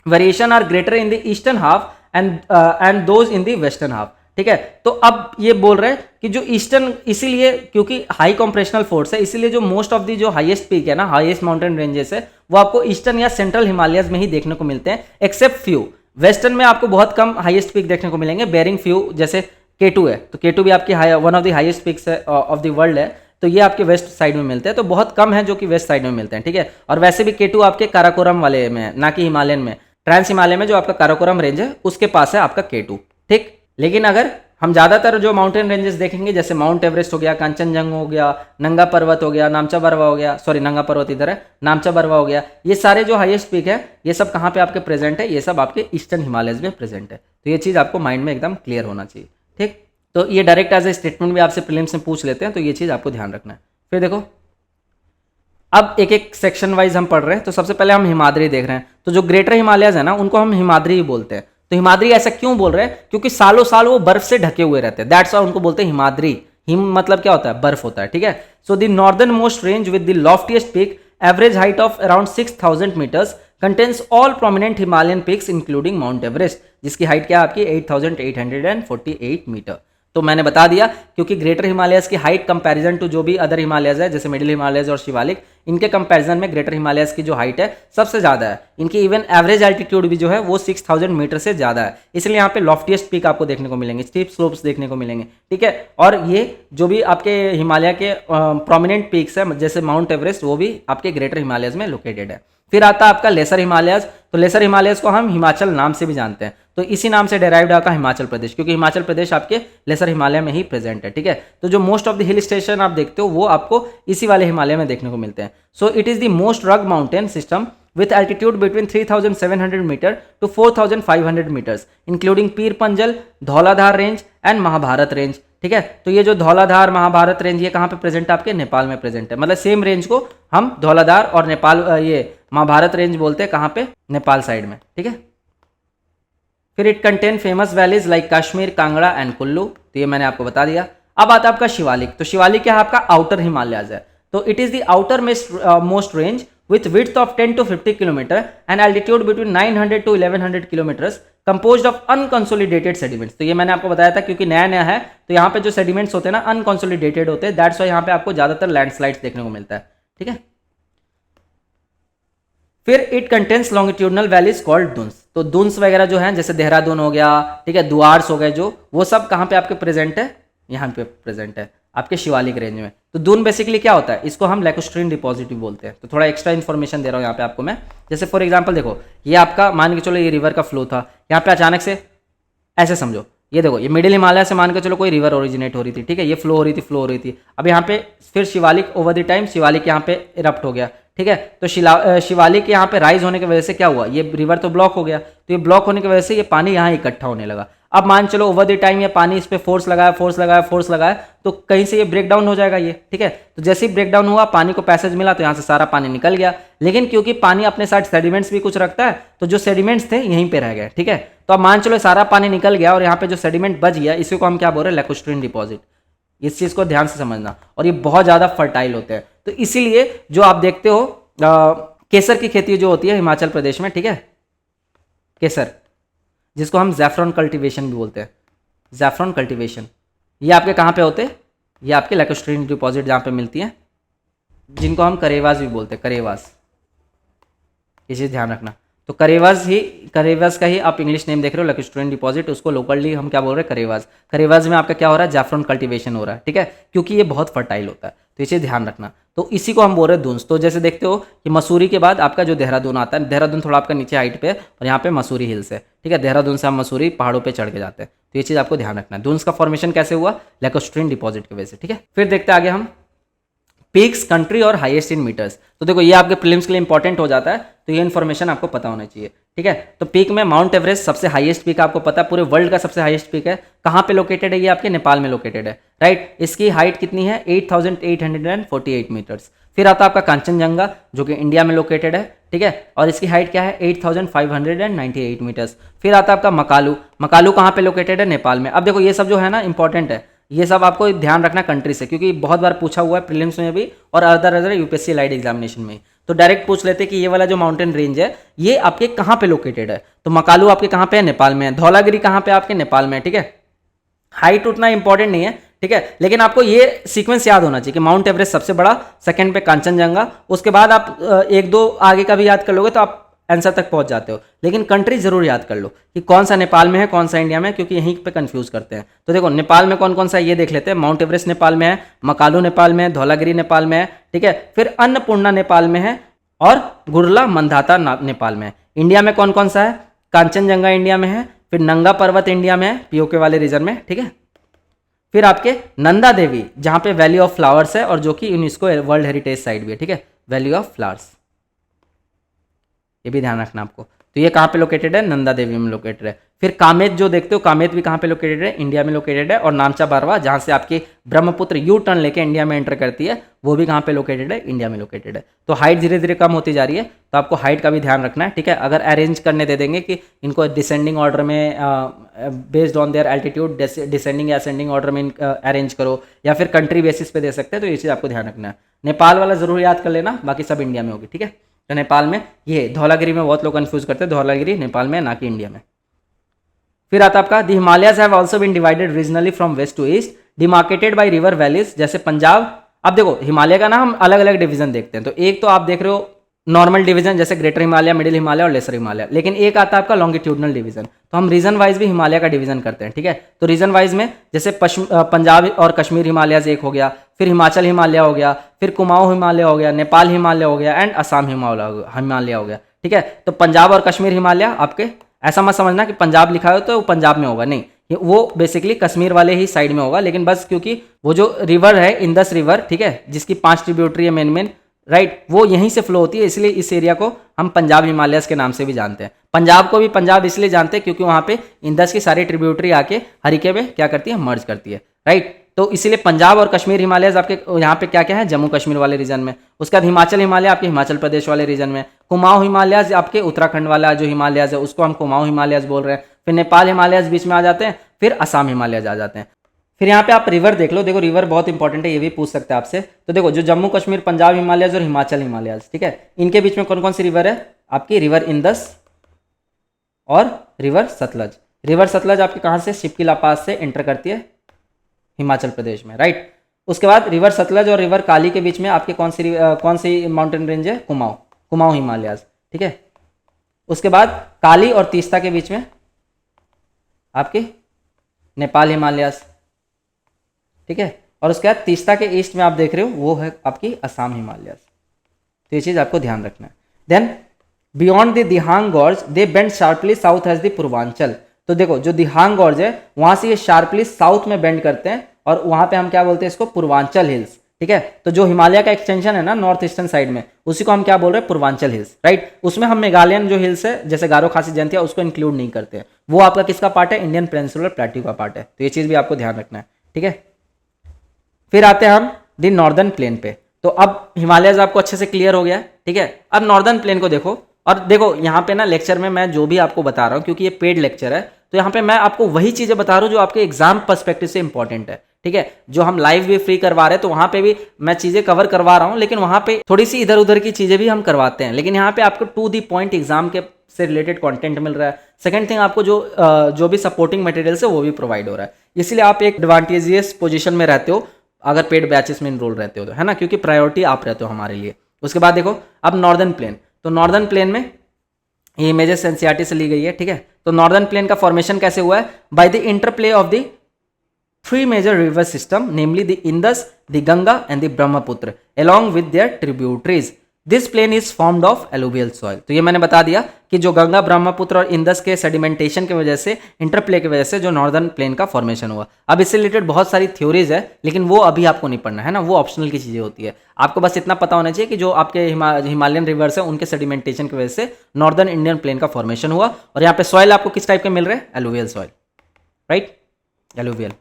variation are greater in the eastern half and those in the western half, ठीक है। तो अब ये बोल रहे हैं कि जो ईस्टर्न, इसीलिए क्योंकि हाई कंप्रेशनल फोर्स है इसीलिए जो मोस्ट ऑफ दी जो हाईएस्ट पीक है ना, हाईएस्ट माउंटेन रेंजेस है वो आपको ईस्टर्न या सेंट्रल हिमालयस में ही देखने को मिलते हैं, एक्सेप्ट फ्यू। वेस्टर्न में आपको बहुत कम हाईएस्ट पीक देखने को मिलेंगे, बेरिंग फ्यू, जैसे K2 है, तो K2 भी आपकी one of the highest peaks of the world है, तो ये आपके वेस्ट साइड में मिलते हैं, तो बहुत कम है जो कि वेस्ट साइड में मिलते हैं, ठीक है। और वैसे भी केटू आपके काराकोरम वाले में है, ना कि हिमालयन में। ट्रांस हिमालय में जो आपका काराकोरम रेंज है उसके पास है आपका केटू, ठीक। लेकिन अगर हम ज़्यादातर जो माउंटेन रेंजेस देखेंगे, जैसे माउंट एवरेस्ट हो गया, कांचनजंगा हो गया, नंगा पर्वत हो गया, नामचा बरवा हो गया, सॉरी नंगा पर्वत इधर है, नामचा बरवा हो गया, ये सारे जो हाईएस्ट पीक है ये सब कहाँ पे आपके प्रेजेंट है, ये सब आपके ईस्टर्न हिमालयज में प्रेजेंट है। तो ये चीज़ आपको माइंड में एकदम क्लियर होना चाहिए, ठीक। तो ये डायरेक्ट एज ए स्टेटमेंट भी आपसे प्रीलिम्स में पूछ लेते हैं, तो ये चीज़ आपको ध्यान रखना है। फिर देखो अब एक एक सेक्शन वाइज हम पढ़ रहे हैं। तो सबसे पहले हम हिमाद्री देख रहे हैं। तो जो ग्रेटर हिमालयज है ना उनको हम हिमाद्री ही बोलते हैं। तो हिमाद्री ऐसा क्यों बोल रहे हैं, क्योंकि सालों साल वो बर्फ से ढके हुए रहते हैं, दैट्स व्हाई उनको बोलते हैं हिमाद्री। हिम मतलब क्या होता है, बर्फ होता है, ठीक है। So the northern most range with the loftiest peak, average height of around 6000 metres, contains all prominent Himalayan peaks including Mount Everest, जिसकी हाइट क्या है आपकी 8848 मीटर। तो मैंने बता दिया, क्योंकि ग्रेटर हिमालयस की हाइट कंपैरिजन टू जो भी अदर हिमालयस है, जैसे मिडिल हिमालयस और शिवालिक, इनके कंपैरिजन में ग्रेटर हिमालयस की जो हाइट है सबसे ज़्यादा है। इनकी इवन एवरेज एल्टीट्यूड भी जो है वो 6000 मीटर से ज़्यादा है, इसलिए यहाँ पे लॉफ्टीएस्ट पीक आपको देखने को मिलेंगे, स्टीप स्लोप्स देखने को मिलेंगे, ठीक है। और ये जो भी आपके हिमालय के प्रोमिनेंट पीक्स है, जैसे माउंट एवरेस्ट, वो भी आपके ग्रेटर हिमालयस में लोकेटेड है। फिर आता है आपका लेसर हिमालयस। तो लेसर हिमालयस को हम हिमाचल नाम से भी जानते हैं, तो इसी नाम से डेराइव्ड आपका हिमाचल प्रदेश, क्योंकि हिमाचल प्रदेश आपके लेसर हिमालय में ही प्रेजेंट है, ठीक है। तो जो most of the hill station आप देखते हो वो आपको इसी वाले हिमालय में देखने को मिलते हैं। So it is the most rugged mountain system with altitude between 3700 meter to 4500 meters, including Pir Panjal, Dhauladhar range and Mahabharat range, ठीक है। तो ये जो धौलाधार महाभारत रेंज ये कहाँ पे प्रेजेंट है, आपके नेपाल में प्रेजेंट है। मतलब सेम रेंज को हम धौलाधार और नेपाल ये महाभारत रेंज बोलते हैं, कहाँ पे, नेपाल साइड में, ठीक है। फिर it contain famous valleys like Kashmir, Kangra and Kullu, तो ये मैंने आपको बता दिया। अब आता है आपका शिवालिक। तो शिवालिक क्या है, आपका आउटर हिमालयज है। तो it is the outer most range with width of 10 to 50 km and altitude between 900 to 1100 kilometers, composed of unconsolidated sediments। तो ये मैंने आपको बताया था, क्योंकि नया नया है तो यहाँ पे जो सेडिमेंट्स होते हैं ना अनकंसोलिडेटेड होते हैं, दैट्स व्हाई यहाँ पे आपको ज्यादातर लैंडस्लाइड्स देखने को मिलता है, ठीक है। फिर it contains longitudinal valleys called duns. तो दुन्स वगैरह जो है, जैसे देहरादून हो गया, ठीक है, दुआर्स हो गए, जो वो सब कहाँ पे आपके प्रेजेंट है, यहाँ पे प्रेजेंट है आपके शिवालिक रेंज में। तो दून बेसिकली क्या होता है, इसको हम लैकोस्ट्रीन डिपॉजिट भी बोलते हैं। तो थोड़ा एक्स्ट्रा इन्फॉर्मेशन दे रहा हूँ यहाँ पे आपको मैं। जैसे फॉर एग्जांपल देखो, ये आपका मान के चलो ये रिवर का फ्लो था, यहाँ पे अचानक से ऐसे समझो, ये देखो ये मिडिल हिमालय से मान के चलो कोई रिवर ओरिजिनेट हो रही थी, ठीक है, ये फ्लो हो रही थी। अब यहाँ पे फिर Shivalik over the time Shivalik यहाँ पे इरप्ट हो गया, ठीक है। तो शिवालिक यहाँ पे राइज होने की वजह से क्या हुआ, ये रिवर तो ब्लॉक हो गया, तो ये ब्लॉक होने की वजह से ये पानी यहाँ इकट्ठा होने लगा। अब मान चलो ओवर द टाइम ये पानी इस पे फोर्स लगाया तो कहीं से ये ब्रेक डाउन हो जाएगा ये, ठीक है। तो जैसे ही ब्रेक डाउन हुआ, पानी को पैसेज मिला, तो यहाँ से सारा पानी निकल गया। लेकिन क्योंकि पानी अपने साथ सेडिमेंट्स भी कुछ रखता है, तो जो सेडिमेंट्स थे यहीं पे रह गए, ठीक है। तो अब मान चलो सारा पानी निकल गया और यहाँ पे जो सेडिमेंट बच गया, इसी को हम क्या बोल रहे हैं, लैकोस्ट्रीन डिपॉजिट। इस चीज को ध्यान से समझना। और ये बहुत ज्यादा फर्टाइल होते हैं, तो इसीलिए जो आप देखते हो केसर की खेती जो होती है हिमाचल प्रदेश में, ठीक है, केसर, जिसको हम जैफरॉन कल्टीवेशन भी बोलते हैं, जैफरॉन कल्टीवेशन, ये आपके कहाँ पे होते हैं, ये आपके लैकोस्ट्रीन डिपॉजिट जहाँ पे मिलती हैं, जिनको हम करेवास भी बोलते हैं, करेवास, ये चीज़ ध्यान रखना। तो करेवास का ही आप इंग्लिश नेम देख रहे हो, लैकोस्ट्रीन डिपॉजिट, उसको लोकली हम क्या बोल रहे हैं, करेवास। करेवास में आपका क्या हो रहा है, जैफरॉन कल्टीवेशन हो रहा है, ठीक है, क्योंकि ये बहुत फर्टाइल होता है, तो इसे ध्यान रखना। तो इसी को हम बोल रहे हैं दुन्स। तो जैसे देखते हो कि मसूरी के बाद आपका जो देहरादून आता है, देहरादून थोड़ा आपका नीचे हाइट पे और यहाँ पे मसूरी हिल्स है, ठीक है। देहरादून से हम मसूरी पहाड़ों पे चढ़ के जाते हैं, तो ये चीज़ आपको ध्यान रखना है। दुन्स का फॉर्मेशन कैसे हुआ, लैकोस्ट्रीन डिपॉजिट की वजह से, ठीक है। फिर देखते हैं आगे हम पीक्स, कंट्री और हाईएस्ट इन मीटर्स। तो देखो ये आपके प्रीलिम्स के लिए इंपॉर्टेंट हो जाता है, तो ये इन्फॉर्मेशन आपको पता होना चाहिए, ठीक है। तो पीक में माउंट एवरेस्ट सबसे हाईएस्ट पीक आपको पता है, पूरे वर्ल्ड का सबसे हाईएस्ट पीक है। कहाँ पे लोकेटेड है, ये आपके नेपाल में लोकेटेड है, राइट। इसकी हाइट कितनी है, 8848 मीटर्स। फिर आता है आपका कांचनजंगा, जो कि इंडिया में लोकेटेड है, ठीक है, और इसकी हाइट क्या है, 8598 मीटर्स। फिर आता है आपका मकालू, मकालू कहाँ पे लोकेटेड है, नेपाल में। अब देखो ये सब जो है ना इंपॉर्टेंट है, ये सब आपको ध्यान रखना कंट्री से, क्योंकि बहुत बार पूछा हुआ है प्रीलिम्स में भी और अदर यूपीएससी लाइट एग्जामिनेशन में। तो डायरेक्ट पूछ लेते कि ये वाला जो माउंटेन रेंज है ये आपके कहाँ पे लोकेटेड है। तो मकालू आपके कहाँ पे है, नेपाल में है। धौलागिरी कहाँ पे आपके, नेपाल में है, ठीक है। हाइट उतना इंपॉर्टेंट नहीं है, ठीक है, लेकिन आपको ये सीक्वेंस याद होना चाहिए कि माउंट एवरेस्ट सबसे बड़ा, सेकंड पे कांचनजंगा, उसके बाद आप एक दो आगे का भी याद कर लोगे तो आप आंसर तक पहुंच जाते हो। लेकिन कंट्री जरूर याद कर लो कि कौन सा नेपाल में है, कौन सा इंडिया में है, क्योंकि यहीं पे कंफ्यूज करते हैं। तो देखो नेपाल में कौन कौन सा है ये देख लेते हैं। माउंट एवरेस्ट नेपाल में है, मकालू नेपाल में है, धौलागिरी नेपाल में है, ठीक है। फिर अन्नपूर्णा नेपाल में है और गुरला मंदाता नेपाल में है। इंडिया में कौन कौन सा है, कांचनजंगा इंडिया में है, फिर नंगा पर्वत इंडिया में है, पीओके वाले रीजन में, ठीक है। फिर आपके नंदा देवी जहां पे वैली ऑफ फ्लावर्स है और जो कि यूनेस्को वर्ल्ड हेरिटेज साइट भी है, ठीक है, वैली ऑफ फ्लावर्स, ये भी ध्यान रखना आपको। तो ये कहाँ पे लोकेटेड है, नंदा देवी में लोकेटेड है। फिर कामेत जो देखते हो, कामेत भी कहाँ पे लोकेटेड है, इंडिया में लोकेटेड है। और नामचा बारवा जहाँ से आपकी ब्रह्मपुत्र यू टर्न लेके इंडिया में एंटर करती है, वो भी कहाँ पे लोकेटेड है, इंडिया में लोकेटेड है। तो हाइट धीरे धीरे कम होती जा रही है, तो आपको हाइट का भी ध्यान रखना है, ठीक है। अगर अरेंज करने दे देंगे कि इनको डिसेंडिंग ऑर्डर में based on their altitude descending या असेंडिंग ऑर्डर में अरेंज करो, या फिर कंट्री बेसिस पे दे सकते हैं, तो ये चीज़ आपको ध्यान रखना है। नेपाल वाला जरूर याद कर लेना, बाकी सब इंडिया में होगी, ठीक है। तो नेपाल में ये धौलागिरी में बहुत लोग कंफ्यूज करते हैं, धौलागिरी नेपाल में ना कि इंडिया में। फिर आता आपका the Himalayas have also been divided regionally from west to east demarcated by river valleys, जैसे पंजाब। अब देखो हिमालय का ना हम अलग अलग डिवीजन देखते हैं। तो एक तो आप देख रहे हो नॉर्मल डिवीजन, जैसे ग्रेटर हिमालय, मिडिल हिमालय और लेसर हिमालय। लेकिन एक आता है आपका लॉन्गिट्यूडनल डिवीजन, तो हम रीजन वाइज भी हिमालय का डिवीजन करते हैं, ठीक है। तो रीजन वाइज में जैसे पंजाब और कश्मीर हिमालय एक हो गया, फिर हिमाचल हिमालय हो गया, फिर कुमाऊं हिमालय हो गया, नेपाल हिमालय हो गया, एंड असम हिमालय हो गया, ठीक है। तो पंजाब और कश्मीर हिमालय आपके, ऐसा मत समझना कि पंजाब लिखा हो तो पंजाब में होगा, नहीं, वो बेसिकली कश्मीर वाले ही साइड में होगा। लेकिन बस क्योंकि वो जो रिवर है इंदस रिवर, ठीक है, जिसकी 5 ट्रिब्यूटरी है मेन राइट, वो यहीं से फ्लो होती है, इसलिए इस एरिया को हम पंजाब हिमालयस के नाम से भी जानते हैं। पंजाब को भी पंजाब इसलिए जानते हैं क्योंकि वहां पे इंदस की सारी ट्रिब्यूटरी आके हरिके में क्या करती है, मर्ज करती है, राइट। तो इसीलिए पंजाब और कश्मीर हिमालयस आपके यहाँ पे क्या क्या है, जम्मू कश्मीर वाले रीजन में। उसके बाद हिमाचल हिमालय आपके हिमाचल प्रदेश वाले रीजन में। कुमाऊं हिमालयस आपके उत्तराखंड वाला जो हिमालयस है उसको हम कुमाऊं हिमालयस बोल रहे हैं। फिर नेपाल हिमालयस बीच में आ जाते हैं, फिर असम हिमालयस आ जाते हैं। फिर यहाँ पे आप रिवर देख लो, देखो रिवर बहुत इंपॉर्टेंट है, ये भी पूछ सकते हैं आपसे। तो देखो जो जम्मू कश्मीर, पंजाब हिमालयस और हिमाचल हिमालयस, ठीक है, इनके बीच में कौन कौन सी रिवर है, आपकी रिवर इंदस और रिवर सतलज। रिवर सतलज आपके कहाँ से, शिपकिला पास से एंटर करती है हिमाचल प्रदेश में, राइट। उसके बाद रिवर सतलज और रिवर काली के बीच में आपके कौन सी माउंटेन रेंज है, कुमाऊं हिमालयस, ठीक है। उसके बाद काली और तीस्ता के बीच में आपके नेपाल हिमालयस, ठीक है। और उसके बाद तीस्ता के ईस्ट में आप देख रहे हो वो है आपकी असम हिमालयस। तो ये चीज आपको ध्यान रखना है। Then beyond the Dihang gorge they bend sharply south as the Purvanchal. तो देखो जो दिहांग गॉर्ज है वहां से ये शार्पली साउथ में बेंड करते हैं, और वहां पे हम क्या बोलते हैं इसको, पूर्वांचल हिल्स, ठीक है। तो जो हिमालय का एक्सटेंशन है ना नॉर्थ ईस्टर्न साइड में, उसी को हम क्या बोल रहे हैं, पूर्वांचल हिल्स, राइट। उसमें हम मेघालयन जो हिल्स है जैसे गारो खासी जयंतिया उसको इंक्लूड नहीं करते हैं, वो आपका किसका पार्ट है, इंडियन पेनिनसुलर प्लेट्यू का पार्ट है। तो ये चीज भी आपको ध्यान रखना है, ठीक है। फिर आते हैं हम दी नॉर्दर्न प्लेन पे। तो अब हिमालयस आपको अच्छे से क्लियर हो गया, ठीक है। अब नॉर्दर्न प्लेन को देखो, और देखो यहाँ पे ना लेक्चर में मैं जो भी आपको बता रहा हूँ, क्योंकि ये पेड लेक्चर है, तो यहाँ पे मैं आपको वही चीजें बता रहा हूँ जो आपके एग्जाम पर्सपेक्टिव से इंपॉर्टेंट है, ठीक है। जो हम लाइव भी फ्री करवा रहे हैं तो वहां पे भी मैं चीजें कवर करवा रहा हूँ, लेकिन वहां पे थोड़ी सी इधर उधर की चीजें भी हम करवाते हैं, लेकिन यहाँ पे आपको टू दी पॉइंट एग्जाम के से रिलेटेड कंटेंट मिल रहा है। सेकंड थिंग, आपको जो भी सपोर्टिंग मटेरियल है वो भी प्रोवाइड हो रहा है, इसलिए आप एक एडवांटेजियस पोजीशन में रहते हो अगर पेड बैचेस में इनरोल रहते हो तो, है ना, क्योंकि प्रायोरिटी आप रहते हो हमारे लिए। उसके बाद देखो अब नॉर्दर्न प्लेन। तो नॉर्दर्न प्लेन में ये इमेजेस एनसीईआरटी से ली गई है, ठीक है। तो नॉर्दर्न प्लेन का फॉर्मेशन कैसे हुआ है, by the interplay of the 3 major river system, namely the Indus, the Ganga and the Brahmaputra along with their tributaries. This plain is formed of alluvial soil. तो ये मैंने बता दिया कि जो गंगा, ब्रह्मपुत्र और इंदस के सेडिमेंटेशन की वजह से, इंटरप्ले की वजह से जो नॉर्दर्न प्लेन का फॉर्मेशन हुआ। अब इससे रिलेटेड बहुत सारी थ्योरीज है, लेकिन वो अभी आपको नहीं पढ़ना है ना, वो ऑप्शनल की चीजें होती है। आपको बस इतना पता होना चाहिए कि जो आपके हिमालयन रिवर्स है उनके सेडिमेंटेशन की वजह से नॉर्दर्न इंडियन प्लेन का फॉर्मेशन हुआ। और यहाँ पे सॉइल आपको किस टाइप के मिल रहे हैं, एलुवियल सॉइल, राइट, एलुवियल।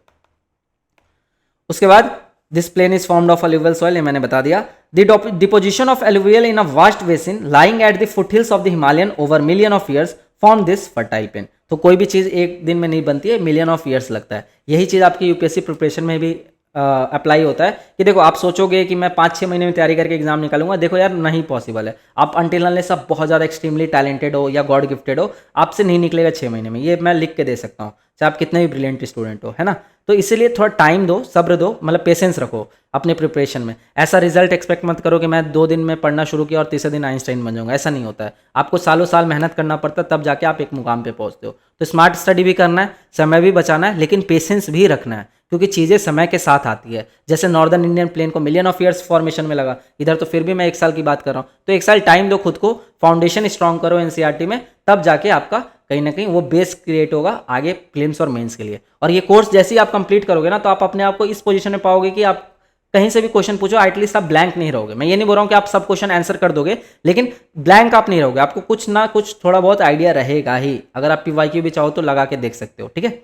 उसके बाद this plain is formed of alluvial soil, ये मैंने बता दिया। The deposition of alluvial in a vast basin lying at the foothills of the Himalayan over million of years form this fertile plain. तो कोई भी चीज एक दिन में नहीं बनती है, मिलियन ऑफ ईयर्स लगता है। यही चीज आपकी यूपीएससी प्रिपरेशन में भी अप्लाई होता है कि देखो आप सोचोगे कि मैं 5-6 महीने में तैयारी करके एग्जाम निकालूंगा, देखो यार नहीं पॉसिबल है। आप अनटिल अनलेस आप बहुत ज़्यादा एक्सट्रीमली टैलेंटेड हो या गॉड गिफ्टेड हो, आपसे नहीं निकलेगा 6 महीने में, ये मैं लिख के दे सकता हूँ, चाहे आप कितने भी ब्रिलियंट स्टूडेंट हो, है ना। तो इसीलिए थोड़ा टाइम दो, सब्र दो, मतलब पेशेंस रखो अपने प्रिपरेशन में। ऐसा रिजल्ट एक्सपेक्ट मत करो कि मैं 2 दिन में पढ़ना शुरू किया और तीसरे दिन आइंस्टाइन बन जाऊंगा, ऐसा नहीं होता है। आपको सालों साल मेहनत करना पड़ता है, तब जाके आप एक मुकाम पे पहुंचते हो। तो स्मार्ट स्टडी भी करना है, समय भी बचाना है, लेकिन पेशेंस भी रखना है, क्योंकि चीज़ें समय के साथ आती है। जैसे नॉर्दर्न इंडियन प्लेन को मिलियन ऑफ ईयर्स फॉर्मेशन में लगा, इधर तो फिर भी मैं 1 साल की बात कर रहा हूँ। तो 1 साल टाइम दो खुद को, फाउंडेशन स्ट्रांग करो एनसीईआरटी में, तब जाके आपका कहीं ना कहीं वो बेस क्रिएट होगा आगे प्रीलिम्स और मेंस के लिए। और ये कोर्स जैसे ही आप कंप्लीट करोगे ना, तो आप अपने आप को इस पोजीशन में पाओगे कि आप कहीं से भी क्वेश्चन पूछो एटलीस्ट आप ब्लैंक नहीं रहोगे। मैं ये नहीं बोल रहा हूँ कि आप सब क्वेश्चन आंसर कर दोगे, लेकिन ब्लैंक आप नहीं रहोगे, आपको कुछ ना कुछ थोड़ा बहुत आइडिया रहेगा ही। अगर आप पीवाईक्यू भी चाहो तो लगा के देख सकते हो, ठीक है।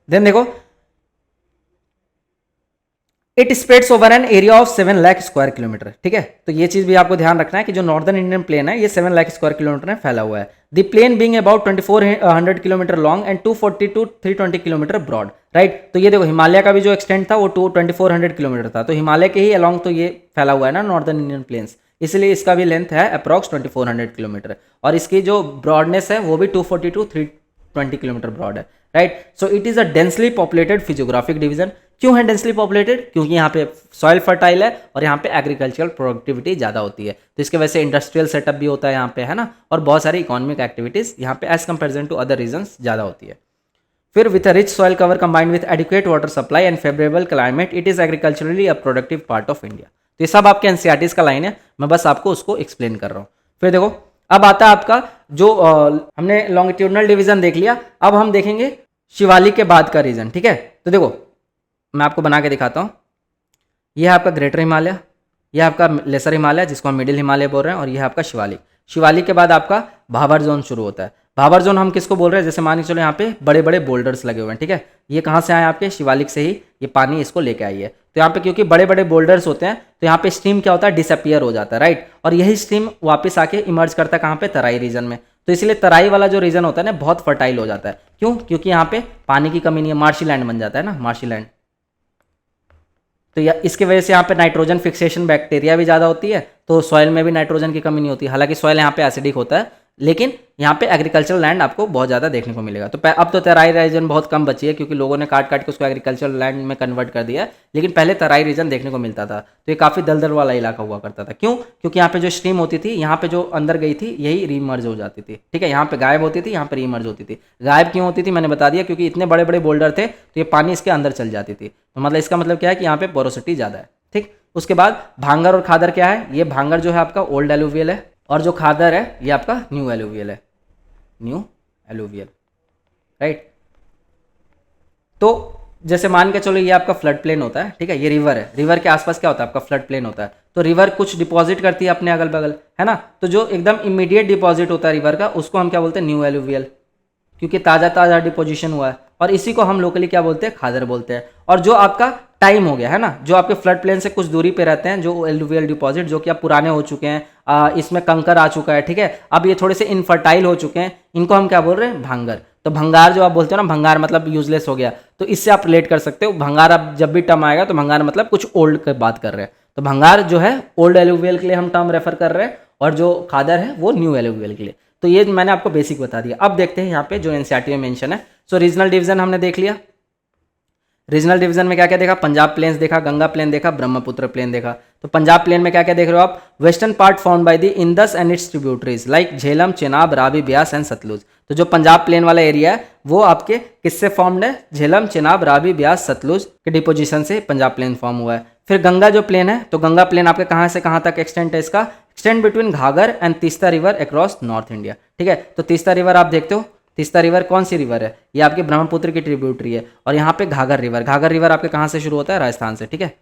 देन देखो, it spreads over an area of 7 lakh square kilometre, ठीक है। तो ये चीज भी आपको ध्यान रखना है कि जो नॉर्दर्न इंडियन प्लेन है ये 7 लाख स्क्वायर किलोमीटर में फैला हुआ है। The plain being about 2400 kilometre long and 240 to 320 kilometre broad, right. तो ये देखो हिमालय का भी जो एक्सटेंट था वो 2400 किलोमीटर था, तो हिमालय के ही अलॉन्ग तो ये फैला हुआ है ना नॉर्दर्न इंडियन प्लेन्स, इसलिए इसका भी लेंथ है अप्रॉक्स 2400 किलोमीटर, और इसकी जो ब्रॉडनेस है वो भी 240 to 320 किलोमीटर ब्रॉड है, right. So it is a densely populated physiographic division. क्यों है डेंसली पॉपुलेटेड? क्योंकि यहाँ पे सॉइल फर्टाइल है और यहाँ पे एग्रीकल्चरल प्रोडक्टिविटी ज़्यादा होती है, तो इसके वजह से इंडस्ट्रियल सेटअप भी होता है यहाँ पे, है ना, और बहुत सारी इकोनॉमिक एक्टिविटीज़ यहाँ पे as comparison to other regions ज़्यादा होती है। फिर with a rich soil cover combined with adequate water supply and favourable climate, it is agriculturally a productive part of India. तो ये सब आपके एनसीईआरटीज़ का लाइन है, मैं बस आपको उसको एक्सप्लेन कर रहा हूँ। फिर देखो, अब आता है आपका जो हमने लॉन्गिट्यूडनल डिवीजन देख लिया, अब हम देखेंगे शिवालिक के बाद का रीजन, ठीक है। तो देखो मैं आपको बना के दिखाता हूँ। यह है आपका ग्रेटर हिमालय, यह आपका लेसर हिमालय जिसको हम मिडिल हिमालय बोल रहे हैं, और यह है आपका शिवालिक। शिवालिक के बाद आपका भाबर जोन शुरू होता है। भाबर जोन हम किसको बोल रहे हैं? जैसे मान के चलो यहाँ पे बड़े बड़े बोल्डर्स लगे हुए हैं, ठीक है। ये कहाँ से आए? आपके शिवालिक से ही ये पानी इसको लेके आई है। तो यहाँ पे क्योंकि बड़े बड़े बोल्डर्स होते हैं, तो यहाँ पे स्ट्रीम क्या होता है? डिसअपियर हो जाता है, राइट। और यही स्ट्रीम वापस आके इमर्ज करता है कहाँ पे? तराई रीजन में। तो इसलिए तराई वाला जो रीजन होता है ना बहुत फर्टाइल हो जाता है। क्यों? क्योंकि यहाँ पे पानी की कमी नहीं है, मार्शी लैंड बन जाता है ना, मार्शी लैंड। तो इसकी वजह से यहाँ पे नाइट्रोजन फिक्सेशन बैक्टीरिया भी ज़्यादा होती है, तो सॉइल में भी नाइट्रोजन की कमी नहीं होती। हालांकि सॉइल यहाँ पे एसिडिक होता है, लेकिन यहाँ पे एग्रीकल्चरल लैंड आपको बहुत ज़्यादा देखने को मिलेगा। तो अब तो तराई रीजन बहुत कम बची है, क्योंकि लोगों ने काट काट के उसको एग्रीकल्चरल लैंड में कन्वर्ट कर दिया है, लेकिन पहले तराई रीजन देखने को मिलता था। तो ये काफ़ी दलदल वाला इलाका हुआ करता था। क्यों? क्योंकि यहाँ पे जो स्ट्रीम होती थी, यहाँ पे जो अंदर गई थी यही रीमर्ज हो जाती थी, ठीक है। यहाँ पे गायब होती थी, यहाँ पे रीमर्ज होती थी। गायब क्यों होती थी मैंने बता दिया, क्योंकि इतने बड़े बड़े बोल्डर थे तो ये पानी इसके अंदर चल जाती थी। तो मतलब इसका मतलब क्या है कि यहाँ पे पोरोसिटी ज़्यादा है, ठीक। उसके बाद भांगर और खादर क्या है? ये भांगर जो है आपका ओल्ड एलुवियल है, और जो खादर है ये आपका न्यू एलुवियल है, न्यू एलुवियल, राइट। तो जैसे मान के चलो ये आपका फ्लड प्लेन होता है, ठीक है, ये रिवर है, रिवर के आसपास क्या होता है? आपका फ्लड प्लेन होता है। तो रिवर कुछ डिपॉजिट करती है अपने अगल बगल, है ना। तो जो एकदम इमीडिएट डिपॉजिट होता है रिवर का, उसको हम क्या बोलते हैं? न्यू एलुवियल, क्योंकि ताज़ा ताज़ा डिपोजिशन हुआ है। और इसी को हम लोकली क्या बोलते हैं? खादर बोलते हैं। और जो आपका टाइम हो गया है ना, जो आपके फ्लड प्लेन से कुछ दूरी पे रहते हैं जो एलुवियल डिपॉजिट, जो कि अब पुराने हो चुके हैं, इसमें कंकर आ चुका है, ठीक है, अब ये थोड़े से इनफर्टाइल हो चुके हैं, इनको हम क्या बोल रहे हैं? भांगर। तो भंगार जो आप बोलते हो ना, भंगार मतलब यूजलेस हो गया, तो इससे आप रिलेट कर सकते हो। भंगार अब जब भी टर्म आएगा तो भंगार मतलब कुछ ओल्ड की बात कर रहे हैं, तो भंगार जो है ओल्ड एलुवियल के लिए हम टर्म रेफर कर रहे हैं, और जो खादर है वो न्यू एलुवियल के लिए। तो ये मैंने आपको बेसिक बता दिया। अब देखते हैं यहाँ पे जो एनसीईआरटी में मेंशन है। सो रीजनल डिवीजन हमने देख लिया। रीजनल डिवीजन में क्या क्या देखा? पंजाब प्लेन्स देखा, गंगा प्लेन देखा, ब्रह्मपुत्र प्लेन देखा। तो पंजाब प्लेन में क्या क्या देख रहे हो आप? Western part found by the Indus and its tributaries like Jhelum, Chenab, Ravi, Beas and Sutlej. तो जो पंजाब प्लेन वाला एरिया है वो आपके किससे फॉर्म्ड है? झेलम, चेनाब, रावी, ब्यास, सतलुज के डिपोजिशन से पंजाब प्लेन फॉर्म हुआ है। फिर गंगा जो प्लेन है, तो गंगा प्लेन आपके कहाँ से कहाँ तक एक्सटेंट है? इसका extend between घाघर and Teesta river across north India, ठीक है। तो तीस्ता रिवर आप देखते हो, तीस्ता रिवर कौन सी रिवर है? ये आपके ब्रह्मपुत्र की ट्रिब्यूटरी है। और यहाँ पे घाघर रिवर, घाघर रिवर आपके कहाँ से शुरू होता है? राजस्थान से, ठीक है।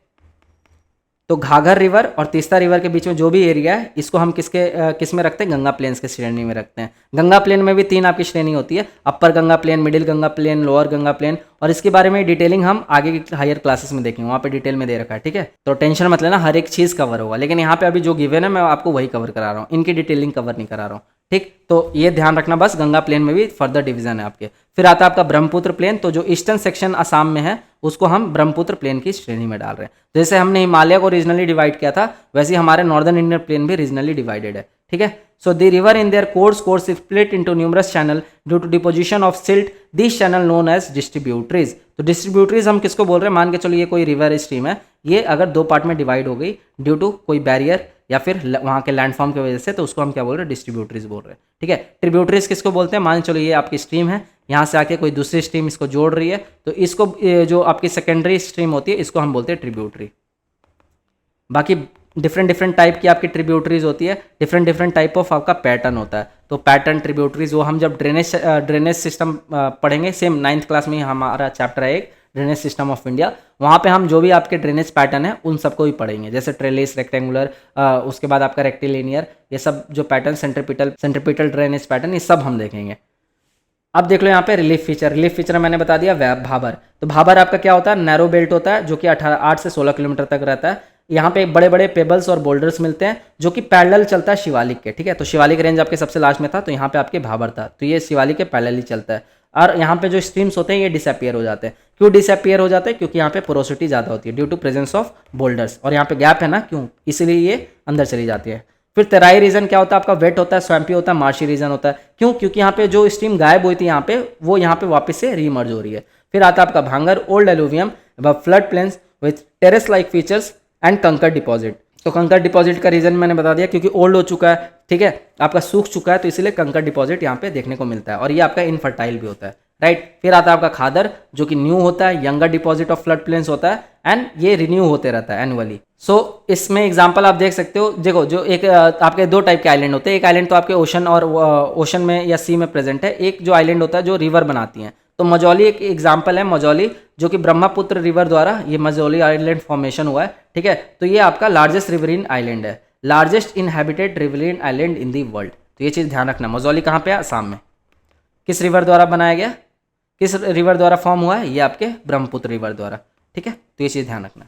तो घाघर रिवर और तीस्ता रिवर के बीच में जो भी एरिया है, इसको हम किस में रखते हैं? गंगा प्लेन्स के श्रेणी में रखते हैं। गंगा प्लेन में भी 3 आपकी श्रेणी होती है, upper Ganga plain, middle Ganga plain, lower Ganga plain, और इसके बारे में डिटेलिंग हम आगे की हायर क्लासेस में देखेंगे, वहाँ पे डिटेल में दे रखा है, ठीक है। तो टेंशन मत लेना, हर एक चीज़ कवर होगा, लेकिन यहाँ पे अभी जो गिवन है मैं आपको वही कवर करा रहा हूँ, इनकी डिटेलिंग कवर नहीं करा रहा हूँ, ठीक, तो ये ध्यान रखना बस, गंगा प्लेन में भी फर्दर डिवीजन है आपके। फिर आता है आपका ब्रह्मपुत्र प्लेन, तो जो ईस्टर्न सेक्शन असम में है उसको हम ब्रह्मपुत्र प्लेन की श्रेणी में डाल रहे हैं। जैसे हमने हिमालय को रीजनली डिवाइड किया था, वैसे ही हमारे नॉर्दर्न इंडियन प्लेन भी रीजनली डिवाइडेड है। ठीक है, so the river in their course split into numerous channel due to deposition of silt, this channel known as distributaries. तो डिस्ट्रीब्यूटरीज हम किसको बोल रहे हैं, मान के चलो ये कोई रिवर स्ट्रीम है, ये अगर दो पार्ट में डिवाइड हो गई ड्यू टू कोई बैरियर या फिर वहाँ के लैंडफॉर्म की वजह से, तो उसको हम क्या बोल रहे हैं, डिस्ट्रीब्यूटरीज बोल रहे हैं। ठीक है, ट्रिब्यूटरीज किसको बोलते हैं, मान चलो ये आपकी स्ट्रीम है, यहाँ से आके कोई दूसरी स्ट्रीम इसको जोड़ रही है, तो इसको जो आपकी सेकेंडरी स्ट्रीम होती है इसको हम बोलते हैं ट्रिब्यूटरी। बाकी डिफरेंट डिफरेंट टाइप की आपकी ट्रिब्यूटरीज होती है, डिफरेंट डिफरेंट टाइप ऑफ आपका पैटर्न होता है। तो पैटर्न ट्रिब्यूटरीज वो हम जब ड्रेनेज सिस्टम पढ़ेंगे, सेम 9th क्लास में हमारा चैप्टर है एक ड्रेनेज सिस्टम ऑफ इंडिया, वहाँ पे हम जो भी आपके ड्रेनेज पैटर्न है उन सबको भी पढ़ेंगे, जैसे ट्रेलिस, रेक्टेंगुलर, उसके बाद आपका रेक्टिलिनियर, ये सब जो पैटर्न, सेंट्रीपिटल ड्रेनेज पैटर्न, ये सब हम देखेंगे। अब देख लो यहाँ पे रिलीफ फीचर। रिलीफ फीचर मैंने बता दिया, भाबर। तो भाबर आपका क्या होता है, नैरो बेल्ट होता है जो कि 8 से 16 किलोमीटर तक रहता है। यहाँ पे बड़े बड़े पेबल्स और बोल्डर्स मिलते हैं जो कि पैरेलल चलता है शिवालिक के। ठीक है, तो शिवालिक रेंज आपके सबसे लास्ट में था, तो यहाँ पे आपके भाबर था, तो ये शिवालिक के पैरेलल ही चलता है। और यहाँ पे जो स्ट्रीम्स होते हैं ये डिसअपियर हो जाते हैं। क्यों डिसअपियर हो जाते हैं, क्योंकि यहाँ पे पोरोसिटी ज़्यादा होती है due to presence of boulders, और यहाँ पे गैप है ना, क्यों, इसलिए ये अंदर चली जाती है। फिर तराई रीजन क्या होता है आपका, वेट होता है, स्वैम्पी होता है, मार्शी रीजन होता है। क्यों, क्योंकि यहाँ पे जो स्ट्रीम गायब हुई थी यहाँ पे, वो यहाँ पे वापस से रीमर्ज हो रही है। फिर आता है आपका भांगर, old alluvium, flood plains with terrace like features and कंकर डिपॉजिट। तो कंकर डिपॉजिट का रीजन मैंने बता दिया, क्योंकि ओल्ड हो चुका है, ठीक है, आपका सूख चुका है, तो इसलिए कंकर डिपॉजिट यहाँ पे देखने को मिलता है, और ये आपका इनफर्टाइल भी होता है। राइट, फिर आता है आपका खादर, जो कि न्यू होता है, younger deposit of flood plains होता है, एंड ये रिन्यू होते रहता है एनुअली। सो इसमें एग्जांपल आप देख सकते हो, देखो जो एक आपके दो टाइप के आइलैंड होते हैं, एक आइलैंड तो आपके ओशन और ओशन में या सी में प्रेजेंट है, एक जो आइलैंड होता है जो रिवर बनाती हैं। तो मजौली एक एग्जाम्पल है, मजौली जो कि ब्रह्मपुत्र रिवर द्वारा ये मजौली आइलैंड फॉर्मेशन हुआ है। ठीक है, तो ये आपका लार्जेस्ट रिवरीन आइलैंड है, largest inhabited riverine island in the world. तो ये चीज़ ध्यान रखना, मजौली कहाँ पे है, असम में। किस रिवर द्वारा बनाया गया, किस रिवर द्वारा फॉर्म हुआ है, ये आपके ब्रह्मपुत्र रिवर द्वारा। ठीक है, तो ये चीज़ ध्यान रखना।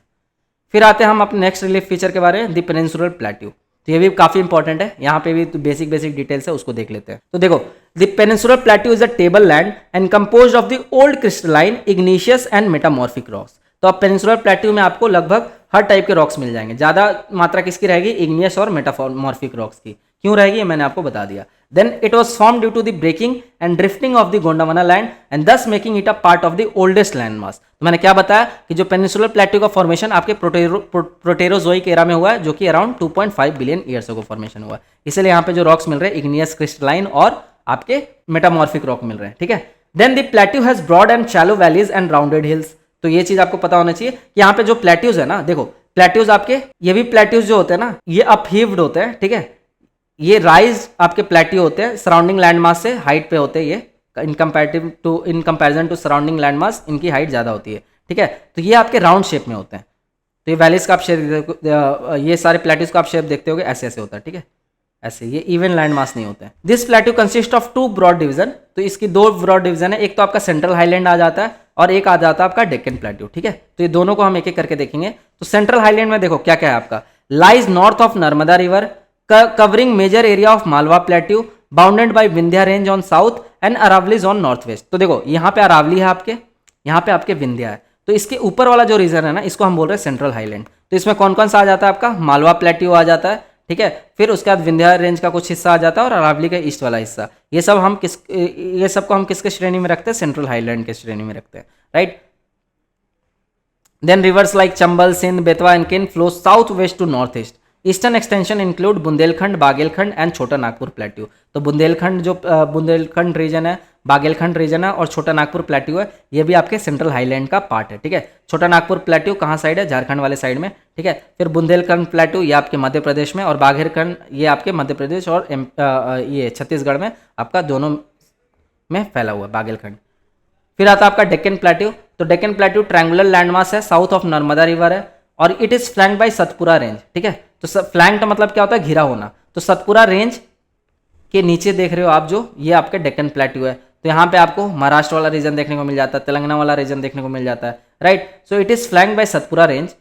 फिर आते हैं हम अपने नेक्स्ट रिलीफ फीचर के बारे में, द पेनिनसुलर प्लेट्यू। तो ये भी काफी इंपॉर्टेंट है, यहाँ पे भी तो बेसिक डिटेल्स है, उसको देख लेते हैं। तो देखो, the peninsular plateau is a table land and composed of the old crystalline, igneous and metamorphic rocks. तो अब पेनिनसुलर प्लेट्यू में आपको लगभग हर टाइप के रॉक्स मिल जाएंगे। ज्यादा मात्रा किसकी रहेगी, इग्नियस और मेटामॉर्फिक रॉक्स की। क्यों रहेगी, मैंने आपको बता दिया। Then it was formed due to the breaking and drifting of the Gondwana land and thus making it a part of the oldest landmass। तो मैंने क्या बताया कि जो पेनिनसुलर प्लेट्यू का फॉर्मेशन आपके प्रोटेरोजोइक एरा में हुआ है, जो कि अराउंड 2.5 बिलियन ईयर्स को फॉर्मेशन हुआ है। इसलिए यहाँ पे जो रॉक्स मिल रहे हैं, इग्नियस, क्रिस्टलाइन और आपके मेटामॉर्फिक रॉक मिल रहे हैं। ठीक है, then the plateau has broad and shallow valleys and rounded hills. तो ये चीज आपको पता होना चाहिए कि यहाँ पे जो प्लेट्यूज है ना, देखो प्लेट्यूज आपके, ये भी प्लेट्यूज जो होते हैं ना, ये अपहीव्ड होते हैं। ठीक है, ये राइज आपके प्लेट्यू होते हैं, सराउंडिंग लैंड मास से हाइट पे होते हैं ये, in comparison to surrounding land mass इनकी हाइट ज़्यादा होती है। ठीक है, तो ये आपके राउंड शेप में होते हैं। तो ये वैलीज का आप शेप, ये सारे प्लेट्यूज का आप शेप देखते होगे, ऐसे ऐसे होता है। ठीक है, ऐसे, ये इवन लैंड मास नहीं होते हैं। This plateau consist of 2 broad division. तो इसकी 2 ब्रॉड डिवीजन है, एक तो आपका सेंट्रल हाईलैंड आ जाता है और एक आ जाता है आपका डेक्कन प्लेट्यू। ठीक है, तो ये दोनों को हम एक एक करके देखेंगे। तो सेंट्रल हाईलैंड में देखो क्या क्या है आपका, lies north of Narmada river, covering major area of Malwa Plateau, bounded by Vindhya range on south and Aravallis on northwest। तो देखो यहाँ पे अरावली है आपके, यहाँ पे आपके विंध्या है। तो इसके ऊपर वाला जो रीजन है ना, इसको हम बोल रहे हैं सेंट्रल हाईलैंड। तो इसमें कौन कौन सा आ जाता है आपका, मालवा प्लेट्यू आ जाता है। ठीक है, फिर उसके बाद विंध्या रेंज का कुछ हिस्सा आ जाता है और अरावली का ईस्ट वाला हिस्सा। ये सबको हम किसके श्रेणी में रखते हैं, सेंट्रल हाईलैंड के श्रेणी में रखते हैं। Right, then rivers like Chambal, Sindh, Betwa and Ken flow south west to north east. Eastern extension include Bundelkhand, Baghelkhand and Chhota Nagpur plateau. तो बुंदेलखंड रीजन है, बागेलखंड रीजन है और छोटा नागपुर प्लेट्यू है, ये भी आपके सेंट्रल हाईलैंड का पार्ट है। ठीक है, छोटा नागपुर प्लेट्यू कहाँ साइड है, झारखंड वाले साइड में। ठीक है, फिर बुंदेलखंड प्लेट्यू ये आपके मध्य प्रदेश में, और बागेलखंड ये आपके मध्य प्रदेश और ये छत्तीसगढ़ में, आपका दोनों में फैला हुआ है बागेलखंड। फिर आता है आपका डेक्कन प्लेट्यू। तो डेक्कन प्लेट्यू ट्रायंगुलर लैंडमास है, साउथ ऑफ नर्मदा रिवर है, और it is flanked by Satpura range. ठीक है, तो फ्लैंक्ड मतलब क्या होता है, घिरा होना। तो सतपुरा रेंज के नीचे देख रहे हो आप जो, ये आपके डेक्कन प्लेट्यू है। तो यहाँ पे आपको महाराष्ट्र वाला रीजन देखने को मिल जाता है, तेलंगाना वाला रीजन देखने को मिल जाता है। Right, so it is flanked by Satpura range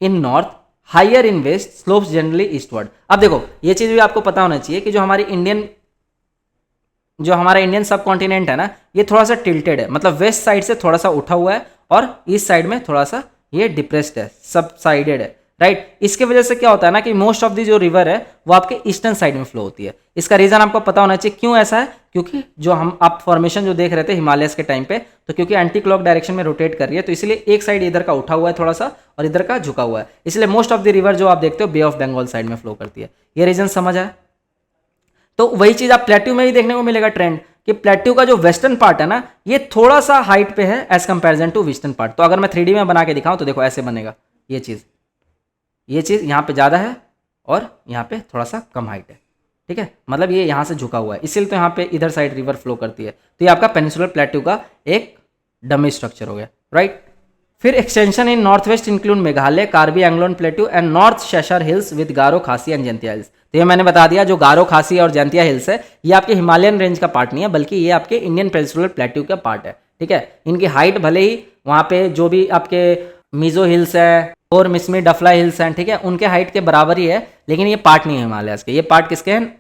in north, higher in west, slopes generally eastward. अब देखो ये चीज भी आपको पता होना चाहिए कि जो हमारी इंडियन जो हमारा इंडियन सब कॉन्टिनेंट है ना, ये थोड़ा सा टिल्टेड है, मतलब वेस्ट साइड से थोड़ा सा उठा हुआ है और ईस्ट साइड में थोड़ा सा ये डिप्रेस्ड है, सब साइडेड है, राइट। इसके वजह से क्या होता है ना कि मोस्ट ऑफ दी जो रिवर है वो आपके ईस्टर्न साइड में फ्लो होती है। इसका रीजन आपको पता होना चाहिए क्यों ऐसा है, क्योंकि जो हम आप फॉर्मेशन जो देख रहे थे हिमालयस के टाइम पे, तो क्योंकि एंटी क्लॉक डायरेक्शन में रोटेट कर रही है, तो इसलिए एक साइड इधर का उठा हुआ है थोड़ा सा और इधर का झुका हुआ है, इसलिए मोस्ट ऑफ द रिवर जो आप देखते हो बे ऑफ बंगाल साइड में फ्लो करती है। ये रीजन समझ आया। तो वही चीज आप प्लेट्यू में भी देखने को मिलेगा ट्रेंड, कि प्लेट्यू का जो वेस्टर्न पार्ट है ना, ये थोड़ा सा हाइट पे है as comparison to western part. तो अगर मैं 3D में बना के दिखाऊं तो देखो ऐसे बनेगा, ये चीज यहाँ पे ज़्यादा है और यहाँ पे थोड़ा सा कम हाइट है, ठीक है, मतलब ये यहाँ से झुका हुआ है, इसीलिए तो यहाँ पे इधर साइड रिवर फ्लो करती है। तो ये आपका पेनिनसुलर प्लेट्यू का एक डमी स्ट्रक्चर हो गया, राइट। फिर extension in north west include Meghalaya, Karbi Anglong plateau and north Cachar hills with Garo Khasi and Jaintia hills. तो ये मैंने बता दिया, जो गारो खासी और जैंतिया हिल्स है ये आपके हिमालयन रेंज का पार्ट नहीं है, बल्कि ये आपके इंडियन पेनिनसुलर प्लेट्यू का पार्ट है, ठीक है। इनकी हाइट भले ही वहाँ पे जो भी आपके मिजो हिल्स है और मिसमी डफला हिल्स हैं, ठीक है, उनके हाइट के बराबर ही है, लेकिन ये पार्ट नहीं है हिमालयस के, ये पार्ट किसके हैं,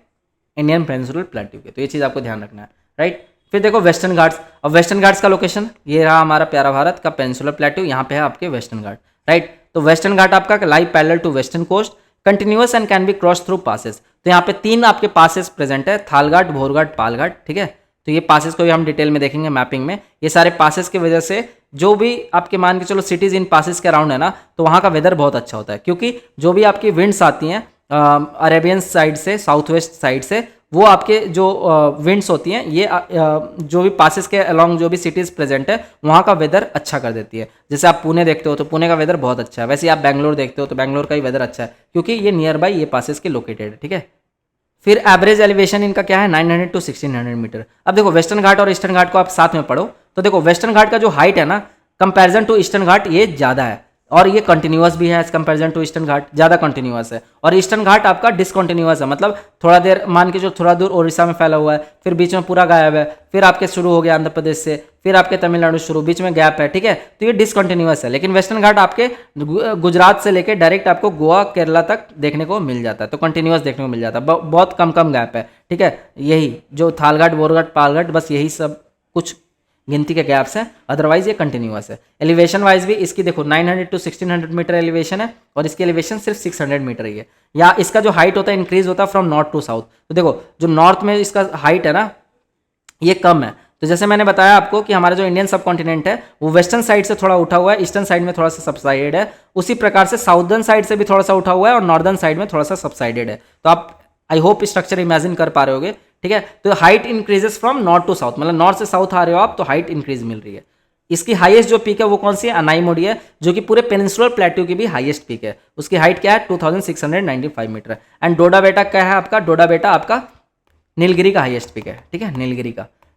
इंडियन पेनिनसुलर प्लेट्यू के। तो ये चीज़ आपको ध्यान रखना है, राइट। फिर देखो वेस्टर्न घाट्स। अब वेस्टर्न घाट्स का लोकेशन ये रहा हमारा प्यारा भारत का पेनिनसुलर प्लेट्यू, यहाँ पे है आपके वेस्टर्न घाट, राइट। तो वेस्टर्न घाट आपका lie parallel to western coast, continuous and can be cross through passes. तो यहाँ पे 3 आपके पासेस प्रेजेंट है, थालघाट, भोरघाट, पालघाट, ठीक है। तो ये पासेस को भी हम डिटेल में देखेंगे मैपिंग में। ये सारे पासेस की वजह से जो भी आपके मान के चलो सिटीज इन पासेस के अराउंड है ना, तो वहाँ का वेदर बहुत अच्छा होता है, क्योंकि जो भी आपकी विंड्स आती हैं अरेबियन साइड से, साउथ वेस्ट साइड से, वो आपके जो विंड्स होती हैं ये जो भी पासेस के अलॉन्ग जो भी सिटीज़ प्रेजेंट है वहाँ का वेदर अच्छा कर देती है। जैसे आप पुणे देखते हो तो पुणे का वेदर बहुत अच्छा है, वैसे आप बैंगलोर देखते हो तो बैंगलोर का ही वेदर अच्छा है, क्योंकि ये नियर बाई ये पासेस के लोकेटेड है, ठीक है। फिर एवरेज एलिवेशन इनका क्या है, 900 टू 1600 मीटर। अब देखो वेस्टर्न घाट और ईस्टर्न घाट को आप साथ में पढ़ो, तो देखो वेस्टर्न घाट का जो हाइट है ना कंपैरिजन टू ईस्टर्न घाट ये ज़्यादा है, और ये कंटिन्यूअस भी है एज कंपैरिजन टू ईस्टर्न घाट, ज़्यादा कंटिन्यूअस है। और ईस्टर्न घाट आपका डिसकंटिन्यूअस है, मतलब थोड़ा देर मान के जो थोड़ा दूर उड़ीसा में फैला हुआ है, फिर बीच में पूरा गायब है, फिर आपके शुरू हो गया आंध्र प्रदेश से, फिर आपके तमिलनाडु शुरू, बीच में गैप है, ठीक है। तो ये डिसकंटिन्यूअस है। लेकिन वेस्टर्न घाट आपके गुजरात से लेकर डायरेक्ट आपको गोवा केरला तक देखने को मिल जाता है, तो कंटिन्यूअस देखने को मिल जाता है, बहुत कम कम गैप है, ठीक है। यही जो थालघाट, बोरघाट, पालघाट, बस यही सब कुछ गिनती के गैप्स हैं, अदरवाइज ये कंटिन्यूअस है। एलिवेशन वाइज भी इसकी देखो 900 टू 1600 मीटर एलिवेशन है, और इसकी एलिवेशन सिर्फ 600 मीटर ही है। या इसका जो हाइट होता है इंक्रीज होता है फ्रॉम नॉर्थ टू साउथ। तो देखो जो नॉर्थ में इसका हाइट है ना ये कम है, तो जैसे मैंने बताया आपको कि हमारा जो इंडियन सब कॉन्टिनेंट है वो वेस्टर्न साइड से थोड़ा उठा हुआ है, ईस्टर्न साइड में थोड़ा सा सबसाइडेड है, उसी प्रकार से साउदर्न साइड से भी थोड़ा सा उठा हुआ है और नॉर्दर्न साइड में थोड़ा सा सबसाइडेड है। तो आप आई होप स्ट्रक्चर इमेजिन कर पा रहे होगे, ठीक है। तो height increases from north to south, मतलब नॉर्थ से साउथ आ रहे हो आप तो हाइट इंक्रीज मिल रही है। इसकी हाईएस्ट जो पीक है वो कौन सी है, अनाईमोडी है, जो कि पूरे पेनिनसुलर प्लेट्यू की भी हाईएस्ट पीक है। उसकी हाइट क्या है, 2695 मीटर। एंड डोडा बेटा क्या है आपका, डोडा बेटा आपका नीलगिरी का हाईएस्ट पीक है, ठीक है।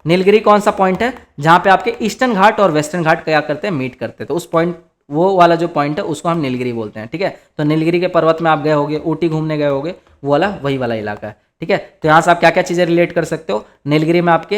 नीलगिरी कौन सा पॉइंट है जहां पे आपके ईस्टर्न घाट और वेस्टर्न घाट क्या करते हैं, मीट करते हैं, तो उस पॉइंट वो वाला जो पॉइंट है उसको हम नीलगिरी बोलते हैं, ठीक है। तो नीलगिरी के पर्वत में आप गए होगे, ऊटी घूमने गए होगे, वो वाला वही वाला इलाका है, ठीक है। तो यहाँ से आप क्या क्या चीज़ें रिलेट कर सकते हो, नीलगिरी में आपके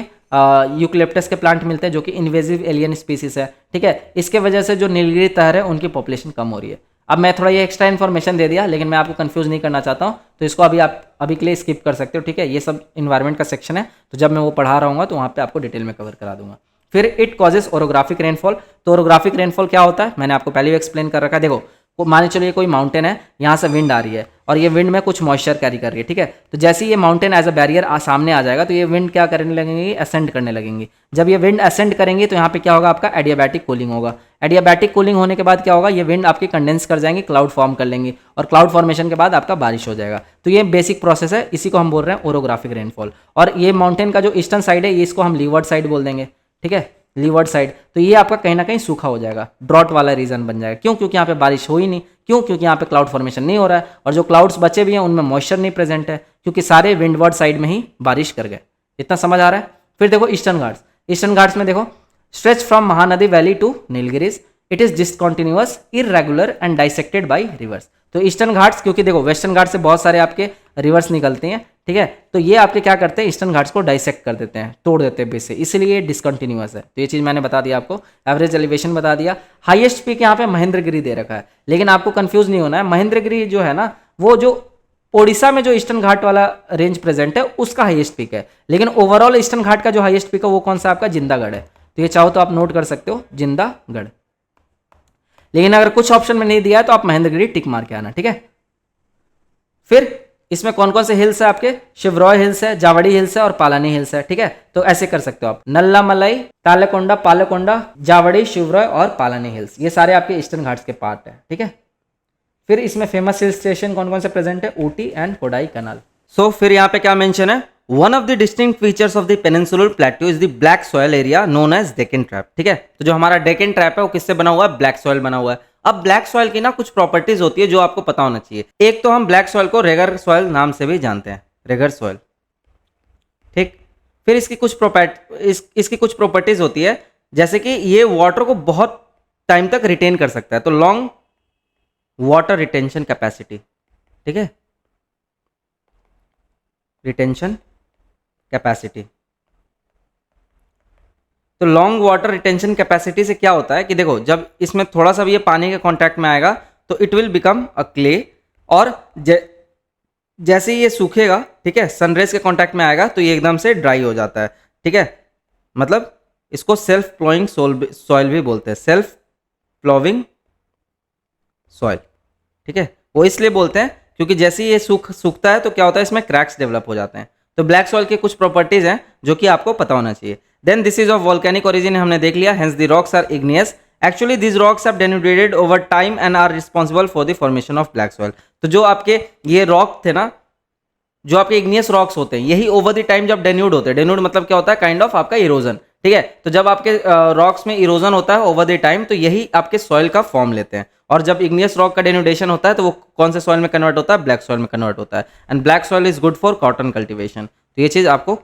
यूकलिप्टस के प्लांट मिलते हैं जो कि इन्वेजिव एलियन स्पीसीज है, ठीक है। इसके वजह से जो नीलगिरी तहर है उनकी पॉपुलेशन कम हो रही है। अब मैं थोड़ा ये एक्स्ट्रा इन्फॉर्मेशन दे दिया, लेकिन मैं आपको कंफ्यूज नहीं करना चाहता हूँ, तो इसको आप अभी के लिए स्किप कर सकते हो, ठीक है। ये सब इन्वायरमेंट का सेक्शन है, तो जब मैं वो पढ़ा रहा हूँ तो वहाँ पे आपको डिटेल में कवर करा दूंगा। फिर इट कॉजेज ओरोग्राफिक रेनफॉल। तो ओरोग्राफिक रेनफॉल क्या होता है, मैंने आपको पहले भी एक्सप्लेन कर रखा है। देखो मान चलो ये कोई माउंटेन है, यहाँ से विंड आ रही है और ये विंड में कुछ मॉइस्चर कैरी कर रही है, ठीक है। तो जैसे ये माउंटेन एज अ बैरियर सामने आ जाएगा तो ये विंड क्या करने लगेंगी, असेंड करने लगेंगी। जब ये विंड असेंड करेंगी तो यहाँ पे क्या होगा, आपका एडियाबैटिक कूलिंग होगा। एडियाबैटिक कूलिंग होने के बाद क्या होगा, ये विंड आपकी कंडेंस कर जाएंगी, क्लाउड फॉर्म कर लेंगी, और क्लाउड फॉर्मेशन के बाद आपका बारिश हो जाएगा। तो ये बेसिक प्रोसेस है, इसी को हम बोल रहे हैं ओरोग्राफिक रेनफॉल। और ये माउंटेन का जो ईस्टर्न साइड है, ये इसको हम लीवर्ड साइड बोल देंगे, ठीक है, लीवर्ड साइड। तो ये आपका कहीं ना कहीं सूखा हो जाएगा, ड्रॉट वाला रीजन बन जाएगा। क्यों, क्योंकि यहाँ पे बारिश हो ही नहीं। क्यों, क्योंकि यहाँ पे क्लाउड फॉर्मेशन नहीं हो रहा है, और जो क्लाउड्स बचे भी हैं उनमें मॉइस्चर नहीं प्रेजेंट है, क्योंकि सारे विंडवर्ड साइड में ही बारिश कर गए। इतना समझ आ रहा है। फिर देखो ईस्टर्न घाट्स। ईस्टर्न घाट्स में देखो stretch from Mahanadi valley to Nilgiris, it is discontinuous, irregular and dissected by rivers. तो ईस्टर्न घाट्स, क्योंकि देखो वेस्टर्न घाट से बहुत सारे आपके रिवर्स निकलते हैं, ठीक है, तो ये आपके क्या करते हैं, ईस्टर्न घाट्स को डाइसेक्ट कर देते हैं, तोड़ देते हैं बेस से, इसलिए ये डिसकंटिन्यूअस है। तो ये चीज़ मैंने बता दिया आपको, एवरेज एलिवेशन बता दिया। हाईएस्ट पीक यहाँ पे महेंद्रगिरी दे रखा है, लेकिन आपको कंफ्यूज नहीं होना है। महेंद्रगिरी जो है ना, वो जो ओडिशा में जो ईस्टर्न घाट वाला रेंज प्रेजेंट है उसका हाईएस्ट पीक है, लेकिन ओवरऑल ईस्टर्न घाट का जो हाईएस्ट पीक है वो कौन सा आपका जिंदागढ़ है। तो ये चाहो तो आप नोट कर सकते हो जिंदागढ़, लेकिन अगर कुछ ऑप्शन में नहीं दिया है तो आप महेंद्रगिरी टिक मार के आना, ठीक है। फिर इसमें कौन कौन से हिल्स है आपके, शिवरॉय हिल्स है, जावड़ी हिल्स है और पालानी हिल्स है, ठीक है। तो ऐसे कर सकते हो आप, नल्लामलाई, तालेकोंडा, पालेकोंडा, जावड़ी, शिवरॉय और पालानी हिल्स, ये सारे आपके ईस्टर्न घाट्स के पार्ट है, ठीक है। फिर इसमें फेमस हिल स्टेशन कौन कौन से प्रेजेंट है, Ooty and Kodaikanal. So फिर यहाँ पे क्या मेंशन है, one of the distinct features of the peninsular plateau is the black soil area known as Deccan trap, ठीक है। तो जो हमारा डेक्कन ट्रैप है वो किससे बना हुआ है, ब्लैक सॉयल बना हुआ है। अब ब्लैक सॉयल की ना कुछ प्रॉपर्टीज होती है जो आपको पता होना चाहिए। एक तो हम ब्लैक सॉयल को रेगर सॉयल नाम से भी जानते हैं, रेगर सॉयल, ठीक। फिर इसकी कुछ प्रॉपर्टीज होती है, जैसे कि ये वाटर को बहुत टाइम तक रिटेन कर सकता है, तो लॉन्ग वाटर रिटेंशन कैपेसिटी, ठीक है, रिटेंशन कैपेसिटी। तो लॉन्ग वाटर रिटेंशन कैपेसिटी से क्या होता है कि देखो, जब इसमें थोड़ा सा भी ये पानी के कांटेक्ट में आएगा तो it will become a clay, और जैसे ही ये सूखेगा, ठीक है, सनरेज के कांटेक्ट में आएगा तो ये एकदम से ड्राई हो जाता है, ठीक है। मतलब इसको सेल्फ प्लोइंग सॉइल भी बोलते हैं, सेल्फ प्लोविंग सॉइल, ठीक है। वो इसलिए बोलते हैं क्योंकि जैसे ही ये सूखता है तो क्या होता है, इसमें क्रैक्स डेवलप हो जाते हैं। तो ब्लैक सॉइल की कुछ प्रॉपर्टीज हैं जो कि आपको पता होना चाहिए। Then this is of volcanic origin, हमने देख लिया, hence the rocks are igneous. Actually this rocks have denudated over time and are responsible for the formation of black soil. तो जो आपके ये रॉक थे ना, जो आपके इग्नियस रॉक्स होते हैं, यही ओवर द टाइम जब डेन्यूड होते हैं, डेन्यूड मतलब क्या होता है, काइंड ऑफ आपका इरोजन, ठीक है। तो जब आपके रॉक्स में इरोजन होता है ओवर द टाइम, तो यही आपके सॉइल का फॉर्म लेते हैं। और जब इग्नियस रॉक का डेन्यूडेशन होता है तो वो कौन से सॉइल में कन्वर्ट होता है, ब्लैक सॉइल में कन्वर्ट होता है। And black soil is good for cotton cultivation. तो ये चीज़ आपको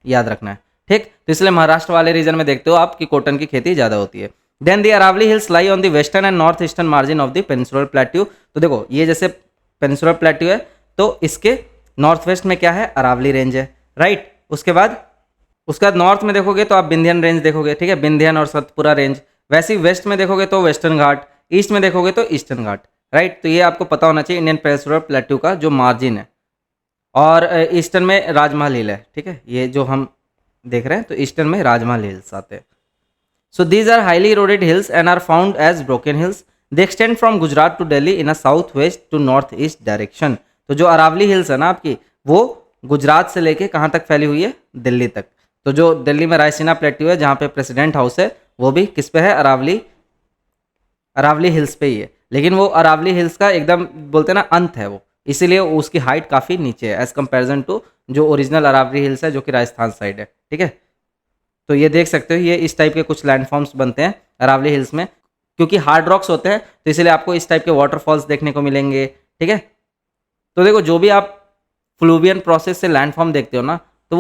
याद रखना है, ठीक। तो इसलिए महाराष्ट्र वाले रीजन में देखते हो आप कि कॉटन की खेती ज़्यादा होती है। Then the Aravalli hills lie on the western and north eastern margin of the peninsular plateau. तो देखो, ये जैसे पेनिनसुलर प्लेट्यू है तो इसके नॉर्थ वेस्ट में क्या है, अरावली रेंज है, राइट। उसके बाद नॉर्थ में देखोगे तो आप विंध्यन रेंज देखोगे, ठीक है, विंध्यन और सतपुरा रेंज। वैसे ही वेस्ट में देखोगे तो वेस्टर्न घाट, ईस्ट में देखोगे तो ईस्टर्न घाट, राइट। तो ये आपको पता होना चाहिए इंडियन पेनिनसुलर प्लेट्यू का जो मार्जिन है। और ईस्टर्न में राजमहल हिल है, ठीक है, ये जो हम देख रहे हैं, तो ईस्टर्न में राजमहल हिल्स आते हैं। So these are highly eroded hills and are found as broken hills. They extend from Gujarat to Delhi in a south west to north east direction. तो जो अरावली हिल्स है ना आपकी, वो गुजरात से लेके कहाँ तक फैली हुई है, दिल्ली तक। तो जो दिल्ली में रायसीना प्लेट्यू है जहाँ पे प्रेसिडेंट हाउस है, वो भी किस पे है, अरावली हिल्स पे ही है। लेकिन वो अरावली हिल्स का एकदम बोलते हैं ना अंत है वो, इसीलिए उसकी हाइट काफ़ी नीचे है एज कंपेरिजन टू जो ओरिजिनल अरावली हिल्स है जो कि राजस्थान साइड है, ठीक है। तो ये देख सकते हो, ये इस टाइप के कुछ लैंडफॉर्म्स बनते हैं अरावली हिल्स में, क्योंकि हार्ड रॉक्स होते हैं तो इसलिए आपको इस टाइप के वाटरफॉल्स देखने को मिलेंगे, ठीक है। तो देखो, जो भी आप फ्लूवियन प्रोसेस से लैंडफॉर्म देखते हो ना, तो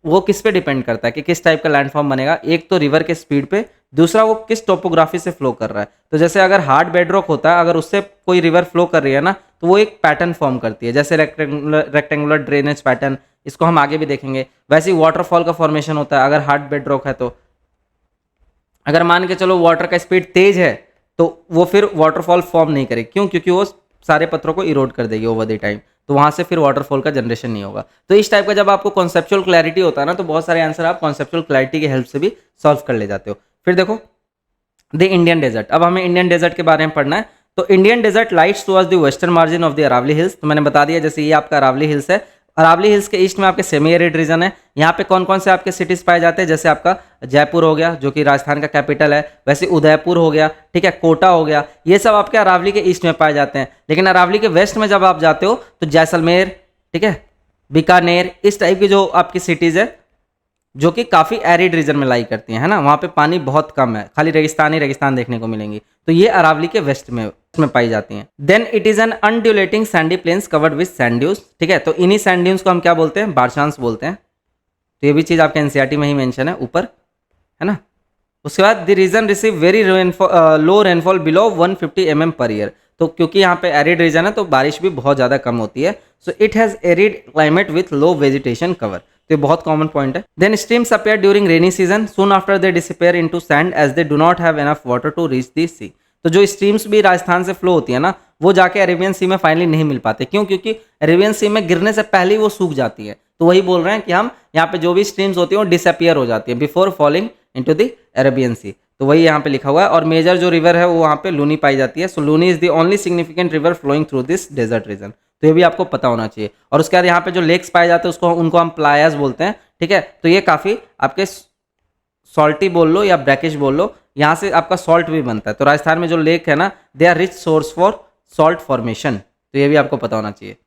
वो किस पे डिपेंड करता है कि किस टाइप का लैंडफॉर्म बनेगा। एक तो रिवर के स्पीड पे, दूसरा वो किस टोपोग्राफी से फ्लो कर रहा है। तो जैसे अगर हार्ड बेडरॉक होता है, अगर उससे कोई रिवर फ्लो कर रही है ना, तो वो एक पैटर्न फॉर्म करती है, जैसे रेक्टेंगुलर ड्रेनेज पैटर्न, इसको हम आगे भी देखेंगे। वैसे ही वाटरफॉल का फॉर्मेशन होता है अगर हार्ड बेडरॉक है तो। अगर मान के चलो वाटर का स्पीड तेज है तो वो फिर वाटरफॉल फॉर्म नहीं करेगी, क्यों, क्योंकि वो सारे पत्थरों को इरोड कर देगी ओवर द टाइम, तो वहां से फिर वाटरफॉल का जनरेशन नहीं होगा। तो इस टाइप का जब आपको कॉन्सेप्चुअल क्लैरिटी होता है ना, तो बहुत सारे आंसर आप कॉन्सेप्चुअल क्लैरिटी की हेल्प से भी सॉल्व कर ले जाते हो। फिर देखो द इंडियन डेजर्ट, अब हमें इंडियन डेजर्ट के बारे में पढ़ना है। तो Indian desert lights towards the western margin of the Aravalli hills. तो मैंने बता दिया, जैसे ये आपका अरावली हिल्स है, अरावली हिल्स के ईस्ट में आपके सेमी एरिड रीजन है। यहाँ पे कौन कौन से आपके सिटीज पाए जाते हैं, जैसे आपका जयपुर हो गया जो कि राजस्थान का कैपिटल है, वैसे उदयपुर हो गया, ठीक है, कोटा हो गया, ये सब आपके अरावली के ईस्ट में पाए जाते हैं। लेकिन अरावली के वेस्ट में जब आप जाते हो तो जैसलमेर, ठीक है, बीकानेर, इस टाइप की जो आपकी सिटीज है जो कि काफ़ी एरिड रीजन में लाई करती हैं, है ना, वहाँ पे पानी बहुत कम है, खाली रेगिस्तान ही रेगिस्तान देखने को मिलेंगी। तो ये अरावली के वेस्ट में पाई जाती हैं। Then it is an undulating sandy plains covered with sand dunes, ठीक है। तो इन्हीं सैंड ड्यूज को हम क्या बोलते हैं, बारशांस बोलते हैं। तो ये भी चीज़ आपके एनसीईआरटी में ही मेंशन है ऊपर, है ना। उसके बाद the region receive very low rainfall below 150 mm per year. तो क्योंकि यहाँ पे एरिड रीजन है तो बारिश भी बहुत ज़्यादा कम होती है। So it has arid climate with low vegetation cover. तो ये बहुत कॉमन पॉइंट है। Then streams appear during rainy season, soon after they disappear into sand as they do not have enough water to reach the sea. तो जो स्ट्रीम्स भी राजस्थान से फ्लो होती है ना, वो जाके अरेबियन सी में फाइनली नहीं मिल पाते। क्यों? क्योंकि अरेबियन सी में गिरने से पहले ही वो सूख जाती है। तो वही बोल रहे हैं कि हम यहाँ पे जो भी स्ट्रीम्स होती हैं वो डिसअपियर हो जाती है before falling into the Arabian sea. तो वही यहाँ पे लिखा हुआ है। और मेजर जो रिवर है वो वहाँ पे लूनी पाई जाती है। So Luni is the only significant river flowing through this desert region. तो ये भी आपको पता होना चाहिए। और उसके बाद यहाँ पे जो लेक्स पाए जाते हैं उसको उनको हम प्लायास बोलते हैं। ठीक है, तो ये काफ़ी आपके सॉल्टी बोल लो या ब्रैकिश बोल लो, यहाँ से आपका सॉल्ट भी बनता है। तो राजस्थान में जो लेक है ना, they are rich source for salt formation. तो ये भी आपको पता होना चाहिए।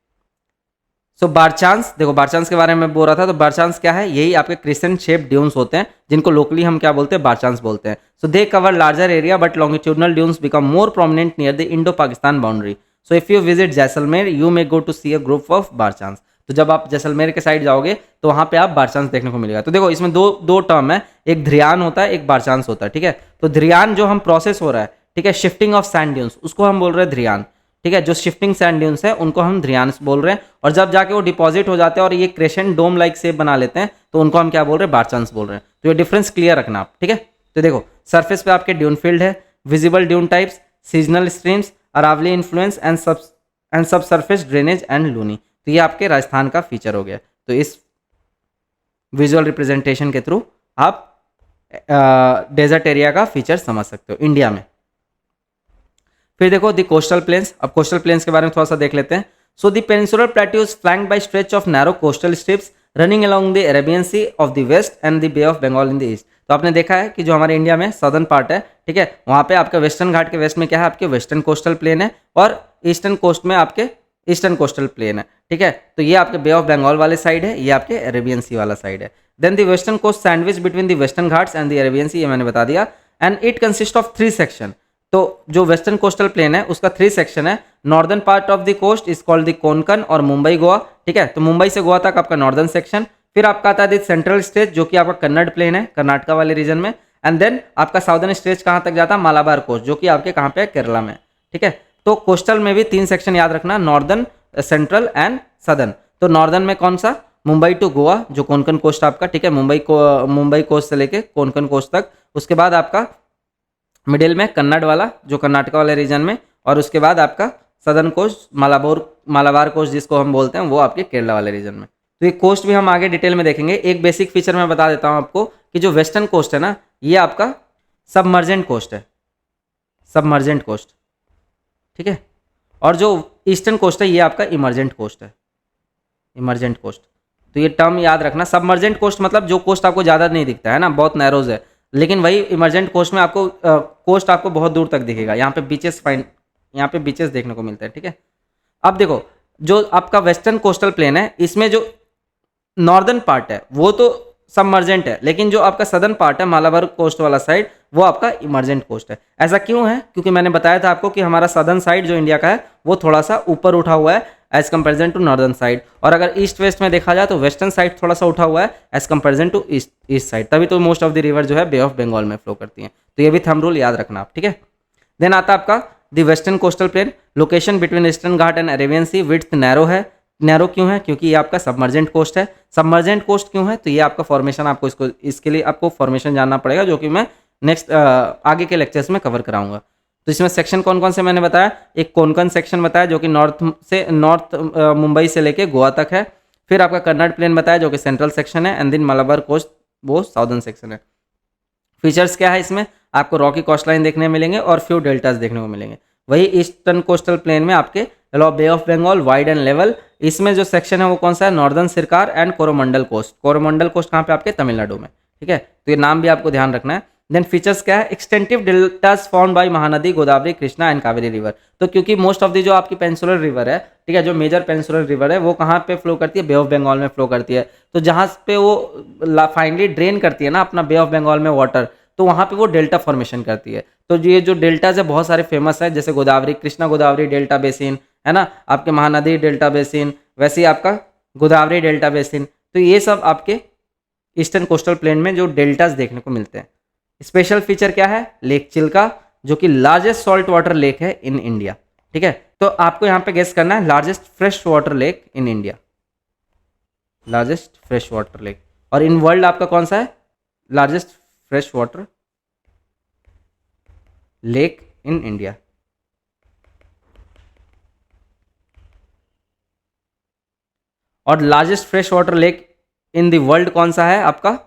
सो बारचांस, देखो बारचांस के बारे में बोल रहा था। तो बारचांस क्या है? यही आपके क्रिसेंट शेप ड्यून्स होते हैं जिनको लोकली हम क्या बोलते हैं? बारचांस बोलते हैं। So they cover larger area but longitudinal dunes become more prominent near the Indo Pakistan boundary. So if you visit Jaisalmer you may go to see a group of barchans. तो जब आप जैसलमेर के साइड जाओगे तो वहाँ पे आप बारचांस देखने को मिलेगा। तो देखो इसमें दो टर्म है, एक ध्रियान होता है, एक बारचांस होता है। ठीक है, तो ध्रियान जो हम प्रोसेस हो रहा है, ठीक है, शिफ्टिंग ऑफ सैंड ड्यून्स, उसको हम बोल रहे हैं ध्रियान। ठीक है, जो शिफ्टिंग सैंड ड्यून्स है उनको हम ध्रियांस बोल रहे हैं। और जब जाके वो डिपॉजिट हो जाते हैं और ये क्रेसेंट डोम लाइक शेप बना लेते हैं तो उनको हम क्या बोल रहे हैं? बारचांस बोल रहे हैं। तो ये डिफरेंस क्लियर रखना आप। ठीक है, तो देखो सरफेस पे आपके ड्यून फील्ड है, visible dune types, seasonal streams, Aravali influence and subsurface drainage and Luni. तो ये आपके राजस्थान का फीचर हो गया। तो इस विजुअल रिप्रेजेंटेशन के थ्रू आप डेजर्ट एरिया का फीचर समझ सकते हो इंडिया में। फिर देखो दी कोस्टल प्लेन्स। अब कोस्टल प्लेन्स के बारे में थोड़ा सा देख लेते हैं। So the peninsular plateau is flanked by stretch of narrow coastal strips running along the Arabian sea of the west and the bay of Bengal in the east. तो आपने देखा है कि जो हमारे इंडिया में सदर्न पार्ट है, ठीक है, वहाँ पे आपका वेस्टर्न घाट के वेस्ट में क्या है? आपके वेस्टर्न कोस्टल प्लेन है और ईस्टर्न कोस्ट में आपके ईस्टर्न कोस्टल प्लेन है। ठीक है, तो ये आपके बे ऑफ बंगाल वाले साइड है, ये आपके अरेबियन सी वाला साइड है। Then the western coast sandwich between the western Ghats and the Arabian sea, ये मैंने बता दिया। And it consist of 3 section. तो जो वेस्टर्न कोस्टल प्लेन है उसका 3 सेक्शन है। Northern part of the coast is called the Konkan और मुंबई गोवा। ठीक है, तो मुंबई से गोवा तक आपका नॉर्दर्न सेक्शन। फिर आपका आता है द सेंट्रल स्ट्रेच जो कि आपका कन्नड़ प्लेन है, कर्नाटका वाले रीजन में। एंड देन आपका साउदर्न स्ट्रेच कहाँ तक जाता है? मालाबार कोस्ट, जो कि आपके कहाँ पे है? केरला में। ठीक है, तो कोस्टल में भी 3 सेक्शन याद रखना, नॉर्दर्न, सेंट्रल एंड सदर्न। तो नॉर्दर्न में कौन सा? मुंबई टू गोवा जो कोंकण कोस्ट आपका। ठीक है, मुंबई कोस्ट से लेके कोंकण कोस्ट तक। उसके बाद आपका मिडिल में कन्नड़ वाला जो कर्नाटका वाले रीजन में। और उसके बाद आपका सदर्न कोस्ट मालाबार कोस्ट जिसको हम बोलते हैं वो आपके केरला वाले रीजन में। तो ये कोस्ट भी हम आगे डिटेल में देखेंगे। एक बेसिक फीचर मैं बता देता हूँ आपको कि जो वेस्टर्न कोस्ट है ना, ये आपका सबमर्जेंट कोस्ट है, सबमर्जेंट कोस्ट। ठीक है, और जो ईस्टर्न कोस्ट है ये आपका इमरजेंट कोस्ट है, इमरजेंट कोस्ट। तो ये टर्म याद रखना। सबमर्जेंट कोस्ट मतलब जो कोस्ट आपको ज़्यादा नहीं दिखता है ना, बहुत नैरोज है। लेकिन वही इमरजेंट कोस्ट में आपको कोस्ट आपको बहुत दूर तक दिखेगा। यहाँ पे बीचेस देखने को मिलते हैं। ठीक है, अब देखो जो आपका वेस्टर्न कोस्टल प्लेन है इसमें जो नॉर्दर्न पार्ट है वो तो सबमर्जेंट है, लेकिन जो आपका सदर्न पार्ट है मालाबार कोस्ट वाला साइड वो आपका इमरजेंट कोस्ट है। ऐसा क्यों है? क्योंकि मैंने बताया था आपको कि हमारा सदर्न साइड जो इंडिया का है वो थोड़ा सा ऊपर उठा हुआ है as comparison to northern side. और अगर ईस्ट वेस्ट में देखा जाए तो वेस्टर्न साइड थोड़ा सा उठा हुआ है as comparison to east side. तभी तो मोस्ट ऑफ द रिवर जो है बे ऑफ बंगाल में फ्लो करती हैं। तो ये भी थंब रूल याद रखना आप। ठीक है, देन आता आपका the western coastal plain. Location between eastern Ghat and Arabian sea. Width narrow है। नैरो क्यों है? क्योंकि ये आपका सबमर्जेंट कोस्ट है। सबमर्जेंट कोस्ट क्यों है? तो ये आपका फॉर्मेशन, आपको इसके लिए आपको फॉर्मेशन जानना पड़ेगा जो कि मैं नेक्स्ट आगे के लेक्चर्स में कवर कराऊंगा। तो इसमें सेक्शन कौन कौन से मैंने बताया? एक कोंकण सेक्शन बताया जो कि नॉर्थ मुंबई से लेके गोवा तक है। फिर आपका कन्नड़ प्लेन बताया जो कि सेंट्रल सेक्शन है। एंड देन मालाबार कोस्ट वो साउदर्न सेक्शन है। फीचर्स क्या है इसमें? आपको रॉकी कोस्टलाइन देखने मिलेंगे और फ्यू डेल्टास देखने को मिलेंगे। वही ईस्टर्न कोस्टल प्लेन में आपके bay of Bengal wide and level. इसमें जो सेक्शन है वो कौन सा है? Northern Circars and Coromandel coast. Coromandel coast कहाँ पे? आपके तमिलनाडु में। ठीक है, तो ये नाम भी आपको ध्यान रखना है। देन फीचर्स क्या है? एक्सटेंटिव deltas found by Mahanadi, Godavari, Krishna and Kaveri river. तो क्योंकि मोस्ट ऑफ द जो आपकी पेनिनसुलर रिवर है, ठीक है, जो मेजर पेनिनसुलर रिवर है वो कहाँ पे फ्लो करती है? बे ऑफ बंगाल में फ्लो करती है। तो जहाँ पे वो फाइनली ड्रेन करती है ना अपना बे ऑफ बंगाल में वाटर, तो वहाँ पे वो डेल्टा फॉर्मेशन करती है। तो ये जो डेल्टाज है बहुत सारे फेमस है, जैसे गोदावरी, कृष्णा गोदावरी डेल्टा बेसिन है ना, आपके महानदी डेल्टा बेसिन, वैसे ही आपका गोदावरी डेल्टा बेसिन। तो ये सब आपके ईस्टर्न कोस्टल प्लेन में जो डेल्टाज देखने को मिलते हैं। स्पेशल फीचर क्या है? लेक चिल्का, जो कि लार्जेस्ट सॉल्ट वाटर लेक है इन इंडिया। ठीक है, तो आपको यहाँ पे गेस करना है largest fresh water lake in India, largest fresh water lake. और इन वर्ल्ड आपका कौन सा है largest fresh water lake in India? और largest fresh water lake in the world कौन सा है आपका?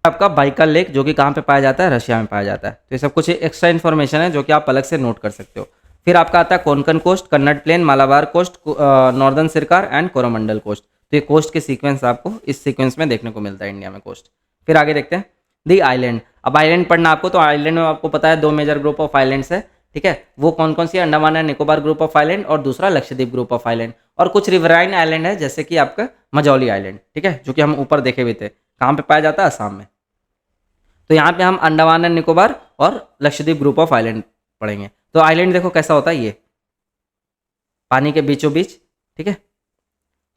आपका बाइकल लेक, जो कि कहाँ पे पाया जाता है? रशिया में पाया जाता है। तो ये सब कुछ एक्स्ट्रा इन्फॉर्मेशन है जो कि आप अलग से नोट कर सकते हो। फिर आपका आता है Konkan coast, Kannada plain, Malabar coast, northern Circars and Coromandel coast. तो ये कोस्ट के सीक्वेंस आपको इस सीक्वेंस में देखने को मिलता है इंडिया में कोस्ट। फिर आगे देखते हैं दी आइलैंड। अब आइलैंड पढ़ना आपको, तो आइलैंड में आपको पता है 2 मेजर ग्रुप ऑफ आइलैंड्स है, ठीक है। वो कौन कौन सी है? Andaman and Nicobar group of island और दूसरा लक्षद्वीप ग्रुप ऑफ आइलैंड। और कुछ रिवराइन आइलैंड है जैसे कि आपका मजौली आइलैंड, ठीक है, जो कि हम ऊपर देखे हुए थे। कहाँ पे पाया जाता है? असम में। तो यहाँ पे हम अंडमान एंड निकोबार और लक्षद्वीप ग्रुप ऑफ आइलैंड पढ़ेंगे। तो आइलैंड देखो कैसा होता है, ये पानी के बीचों बीच, ठीक है।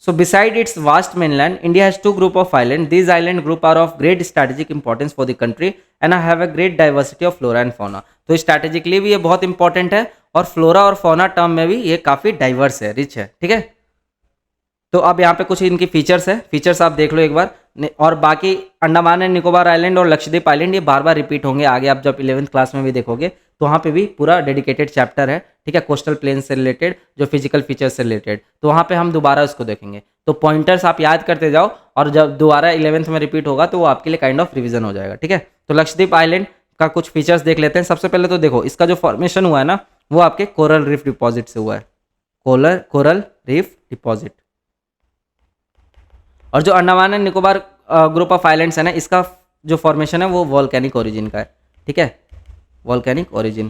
So beside its vast mainland, India has 2 group of islands. These island group are of great strategic importance for the country and have a great diversity of flora and fauna. तो strategically भी ये बहुत important है और flora और fauna term में भी ये काफ़ी diverse है, rich है, ठीक है। तो अब यहाँ पे कुछ इनकी फीचर्स है, फीचर्स आप देख लो एक बार। और बाकी अंडमान एंड निकोबार आइलैंड और लक्षद्वीप आइलैंड ये बार बार रिपीट होंगे आगे, आप जब 11th क्लास में भी देखोगे तो वहाँ पे भी पूरा डेडिकेटेड चैप्टर है, ठीक है, कोस्टल प्लेन से रिलेटेड, जो फिजिकल फीचर्स से रिलेटेड। तो वहाँ पे हम दोबारा उसको देखेंगे। तो पॉइंटर्स आप याद करते जाओ और जब दोबारा 11th में रिपीट होगा तो वो आपके लिए काइंड ऑफ रिविजन हो जाएगा, ठीक है। तो लक्षद्वीप आइलैंड का कुछ फीचर्स देख लेते हैं। सबसे पहले तो देखो इसका जो फॉर्मेशन हुआ है ना, वो आपके कोरल रीफ डिपॉजिट से हुआ है, कोरल रीफ डिपॉजिट। और जो Andaman and Nicobar group of islands है ना, इसका जो फॉर्मेशन है वो वॉल्केनिक ओरिजिन का है, ठीक है, वॉल्केनिक ओरिजिन।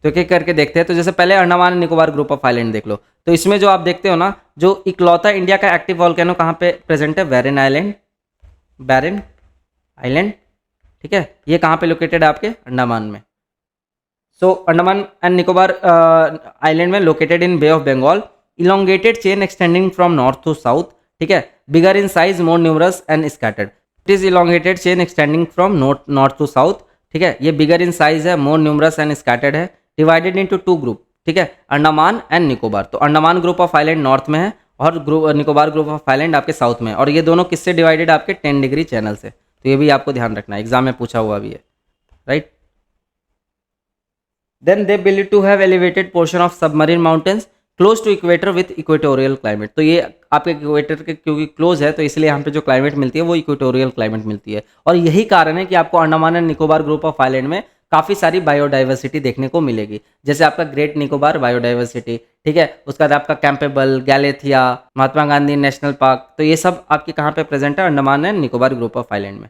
तो एक एक करके देखते हैं। तो जैसे पहले Andaman and Nicobar group of island देख लो। तो इसमें जो आप देखते हो ना, जो इकलौता इंडिया का एक्टिव वॉल्केनो कहाँ पे प्रेजेंट है? बैरन आइलैंड, ठीक है। ये कहाँ पे लोकेटेड है? आपके अंडमान में। So Andaman and Nicobar island में located in bay of Bengal, elongated chain extending from north to south, ठीक है, bigger in size, more numerous and scattered. It is elongated chain extending from north to south, ठीक है, ये bigger in size है, more numerous and scattered है, divided into 2 group, ठीक है, अंडमान एंड निकोबार। तो Andaman group of island north में है और निकोबार ग्रुप ऑफ आइलैंड आपके साउथ में है। और ये दोनों किससे डिवाइडेड? आपके 10 डिग्री चैनल से। तो ये भी आपको ध्यान रखना है, एग्जाम में पूछा हुआ भी है, right. Then they believe to have elevated portion of submarine mountains close to equator with equatorial climate. तो ये आपके इक्वेटर के क्योंकि क्लोज है तो इसलिए यहाँ पे जो क्लाइमेट मिलती है वो इक्वेटोरियल क्लाइमेट मिलती है। और यही कारण है कि आपको Andaman and Nicobar group of island में काफ़ी सारी बायोडाइवर्सिटी देखने को मिलेगी। जैसे आपका ग्रेट निकोबार बायोडाइवर्सिटी, ठीक है, उसके बाद आपका Campbell, Galathea, Mahatma Gandhi national park, तो ये सब आपके कहाँ पे प्रेजेंट है? Andaman and Nicobar group of island में।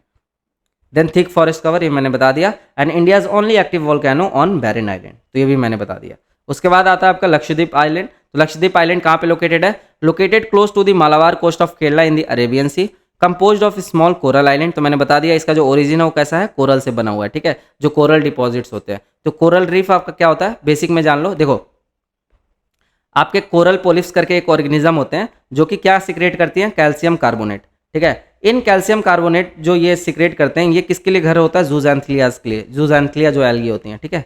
देन थिक फॉरेस्ट कवर, ये मैंने बता दिया। And India's only active volcano on Barren Island, तो ये भी मैंने बता दिया। उसके बाद आता है आपका लक्षद्वीप आइलैंड। तो लक्षद्वीप आइलैंड कहाँ पे लोकेटेड है? Located close to the Malabar coast of Kerala in the Arabian sea, composed of small coral island. तो मैंने बता दिया इसका जो ओरिजिन है वो कैसा है? कोरल से बना हुआ है, ठीक है, जो कोरल डिपॉजिट्स होते हैं। तो कोरल रीफ आपका क्या होता है? बेसिक में जान लो। देखो आपके कोरल पोलिप्स करके एक ऑर्गेनिज्म होते हैं जो कि क्या सिक्रेट करती हैं? कैल्शियम कार्बोनेट, ठीक है। इन कैल्शियम कार्बोनेट जो ये सिक्रेट करते हैं, ये किसके लिए घर होता है? जूजैंथलियाज के लिए। जूजैंथलिया जो एल्गी होती हैं, ठीक है,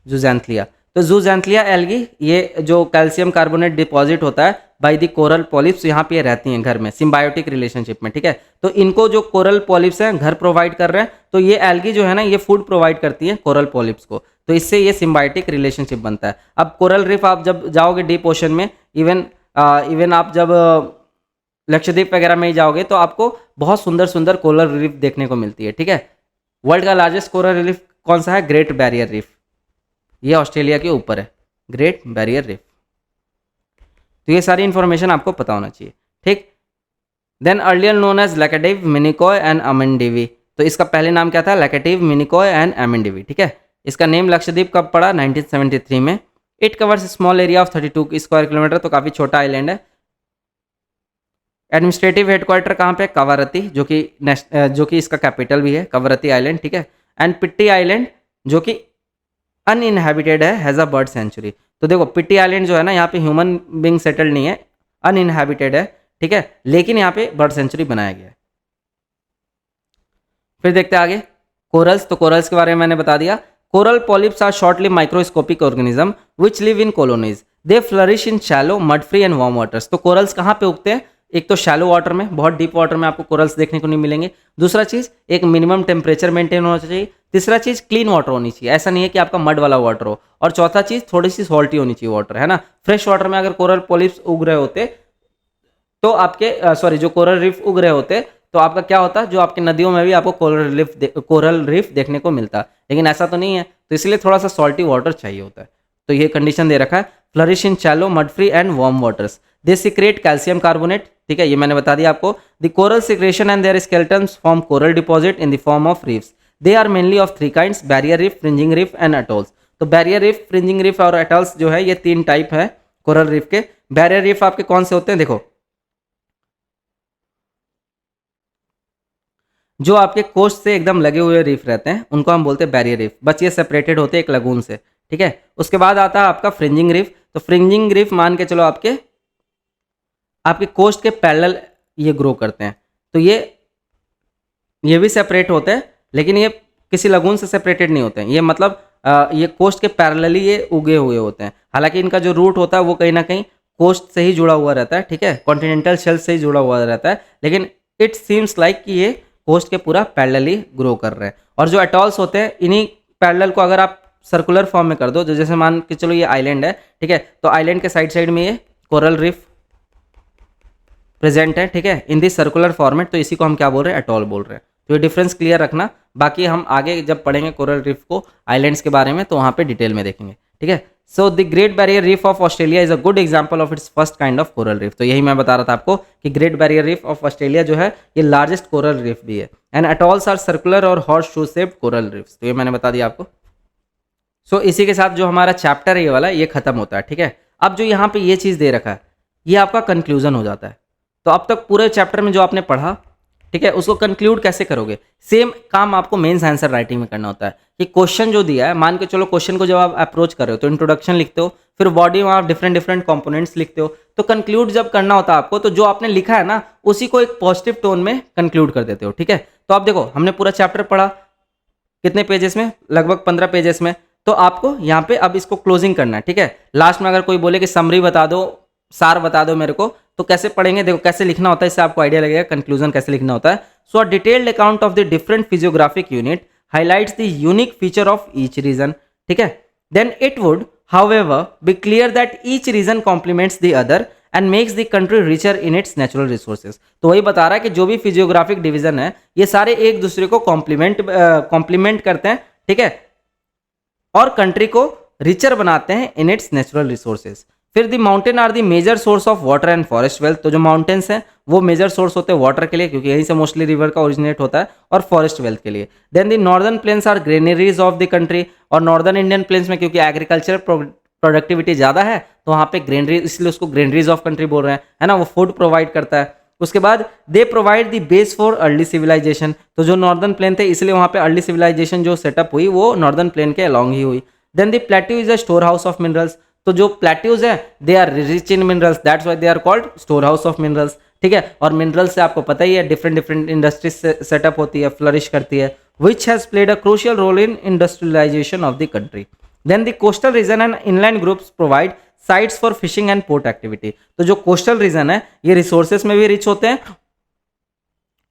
जूजैंथलिया। तो जूजैंथलिया एल्गी, ये जो कैल्शियम कार्बोनेट डिपॉजिट होता है बाय द कोरल पॉलिप्स, यहाँ पे रहती हैं घर में सिम्बायोटिक रिलेशनशिप में, ठीक है। तो इनको जो कोरल पॉलिप्स हैं घर प्रोवाइड कर रहे हैं, तो ये एल्गी जो है ना ये फूड प्रोवाइड करती है कोरल पॉलिप्स को, तो इससे ये सिम्बायोटिक रिलेशनशिप बनता है। अब कोरल रीफ आप जब जाओगे डीप ओशन में, इवन आप जब लक्षद्वीप वगैरह में ही जाओगे तो आपको बहुत सुंदर सुंदर कोरल रीफ देखने को मिलती है, ठीक है। वर्ल्ड का लार्जेस्ट कोरल रीफ कौन सा है? ग्रेट बैरियर रीफ, ये ऑस्ट्रेलिया के ऊपर है, ग्रेट बैरियर रीफ। तो ये सारी इंफॉर्मेशन आपको पता होना चाहिए, ठीक। Then earlier known as Laccadive, Minicoy and Amindivi. तो इसका पहले नाम क्या था? लैकेटिव, मिनिकॉय एंड अमेंडिवी, ठीक है। इसका नेम लक्षद्वीप कब पड़ा? 1973 में। It covers small area of 32 square kilometre, तो काफ़ी छोटा आइलैंड है। एडमिनिस्ट्रेटिव हेडक्वार्टर कहाँ पे? कवारत्ती, जो कि इसका कैपिटल भी है, कवारत्ती आइलैंड, ठीक है। एंड पिट्टी आइलैंड जो कि अनइनहैबिटेड है, हैज़ अ बर्ड सेंचुरी। तो देखो पिट्टी आइलैंड जो है ना, यहाँ पे ह्यूमन बीइंग सेटल्ड नहीं है, अनइनहैबिटेड है, ठीक है, लेकिन यहाँ पे बर्ड सेंचुरी बनाया गया है। फिर देखते हैं आगे कोरल्स। तो कोरल्स के बारे में मैंने बता दिया। Coral polyps are shortly microscopic organism which live in colonies, they flourish in shallow, mud free and warm waters. तो कोरल्स कहाँ पे उगते हैं? एक तो शैलो वाटर में, बहुत डीप वाटर में आपको कोरल्स देखने को नहीं मिलेंगे। दूसरा चीज़ एक मिनिमम टेम्परेचर मेंटेन होना चाहिए। तीसरा चीज़ क्लीन वाटर होनी चाहिए, ऐसा नहीं है कि आपका मड वाला वाटर हो। और चौथा चीज़ थोड़ी सी सॉल्टी होनी चाहिए वाटर, है ना। फ्रेश वाटर में अगर कोरल पॉलिप्स उग रहे होते तो आपके जो कोरल रीफ उग रहे होते तो आपका क्या होता, जो आपकी नदियों में भी आपको कोरल रीफ देखने को मिलता, लेकिन ऐसा तो नहीं है, तो इसलिए थोड़ा सा सॉल्टी वाटर चाहिए होता है। तो ये कंडीशन दे रखा है, flourish in shallow mud free and warm waters, they secrete calcium carbonate, ठीक है, ये मैंने बता दिया आपको। The coral secretion and their skeletons form coral deposit in the form of reefs, they are mainly of 3 kinds, barrier reef, fringing reef and atolls. तो बैरियर रीफ, फ्रिंजिंग रीफ और अटोल्स जो है ये 3 टाइप है कोरल रीफ के। बैरियर रीफ आपके कौन से होते हैं, देखो जो आपके कोस्ट से एकदम लगे हुए रीफ रहते हैं उनको हम बोलते हैं बैरियर रीफ, बस ये सेपरेटेड होते हैं एक लगून से, ठीक है। उसके बाद आता है आपका फ्रिंजिंग रीफ। तो फ्रिंजिंग रीफ मान के चलो आपके कोस्ट के पैरेलल ये ग्रो करते हैं, तो ये भी सेपरेट होते हैं, लेकिन ये किसी लगून से सेपरेटेड नहीं होते हैं, ये मतलब ये कोस्ट के पैरेलली ये उगे हुए होते हैं। हालांकि इनका जो रूट होता है वो कहीं ना कहीं कोस्ट से ही जुड़ा हुआ रहता है, ठीक है, कॉन्टिनेंटल शेल्फ से ही जुड़ा हुआ रहता है, लेकिन इट सीम्स लाइक कि ये कोस्ट के पूरा पैरेलली ग्रो कर रहे हैं। और जो अटॉल्स होते हैं, इन्हीं पैरेलल को अगर आप सर्कुलर फॉर्म में कर दो, जो जैसे मान के चलो ये आइलैंड है, ठीक है, तो आइलैंड के साइड साइड में ये कोरल रीफ प्रेजेंट है, ठीक है, इन दिस सर्कुलर फॉर्मेट, तो इसी को हम क्या बोल रहे हैं, अटॉल बोल रहे हैं। तो ये डिफरेंस क्लियर रखना, बाकी हम आगे जब पढ़ेंगे कोरल रीफ को, आइलैंड्स के बारे में, तो वहाँ पे डिटेल में देखेंगे, ठीक है। So the great barrier reef of Australia is a good example of its first kind of coral reef. तो यही मैं बता रहा था आपको कि great barrier reef of Australia जो है ये लार्जेस्ट कोरल रीफ भी है। एंड अटॉल्स आर सर्कुलर और horse shoe shaped coral reefs, तो ये मैंने बता दिया आपको। सो इसी के साथ जो हमारा चैप्टर है ये वाला, ये खत्म होता है, ठीक है। अब जो यहाँ पे ये चीज़ दे रखा है, ये आपका कंक्लूजन हो जाता है। तो अब तक पूरे चैप्टर में जो आपने पढ़ा, ठीक है, उसको कंक्लूड कैसे करोगे, सेम काम आपको मेंस आंसर राइटिंग में करना होता है। कि क्वेश्चन जो दिया है, मान के चलो क्वेश्चन को जब आप अप्रोच कर रहे हो तो इंट्रोडक्शन लिखते हो, फिर बॉडी में आप डिफरेंट डिफरेंट कंपोनेंट्स लिखते हो, तो कंक्लूड जब करना होता है आपको, तो जो आपने लिखा है ना उसी को एक पॉजिटिव टोन में कंक्लूड कर देते हो, ठीक है। तो आप देखो हमने पूरा चैप्टर पढ़ा कितने पेजेस में, लगभग 15 पेजेस में, तो आपको यहाँ पे अब इसको क्लोजिंग करना है, ठीक है। लास्ट में अगर कोई बोले कि समरी बता दो, सार बता दो मेरे को, तो कैसे पढ़ेंगे, देखो कैसे लिखना होता है, इससे आपको आइडिया लगेगा कंक्लूजन कैसे लिखना होता है। So a detailed account of the different physiographic unit highlights the unique feature of each region, ठीक है। Then it would however be clear that each region complements the other and makes the country richer in its natural resources. तो वही बता रहा है कि जो भी फिजियोग्राफिक डिवीजन है ये सारे एक दूसरे को कॉम्प्लीमेंट करते हैं, ठीक है, और कंट्री को रिचर बनाते हैं इन इट्स नेचुरल रिसोर्सेज। फिर the mountain are the major source of water and forest wealth. तो जो माउंटेन्स हैं वो मेजर सोर्स होते हैं वाटर के लिए, क्योंकि यहीं से मोस्टली रिवर का ओरिजिनेट होता है, और फॉरेस्ट वेल्थ के लिए। Then the northern plains are granaries of the country, और नॉर्दर्न इंडियन प्लेन्स में क्योंकि एग्रीकल्चर प्रोडक्टिविटी ज़्यादा है तो वहाँ पे ग्रेनरी, इसलिए उसको ग्रेनरीज ऑफ कंट्री बोल रहे हैं, है ना, वो फूड प्रोवाइड करता है। उसके बाद they provide the base for early civilisation. तो जो नॉर्दर्न प्लेन थे इसलिए वहाँ पे अर्ली सिविलाइजेशन जो सेटअप हुई वो नॉर्दर्न प्लेन के अलॉन्ग ही हुई। Then the plateau is a store house of minerals. तो जो प्लेट्यूज है they are rich in minerals, that's why they are called store house of minerals, ठीक है। और मिनरल्स से आपको पता ही है डिफरेंट डिफरेंट इंडस्ट्रीज सेटअप होती है, फ्लरिश करती है, which has played a crucial role in industrialisation of the country. Then the coastal region and inland groups provide sites for fishing and port activity. तो जो कोस्टल रीजन है ये रिसोर्सेस में भी रिच होते हैं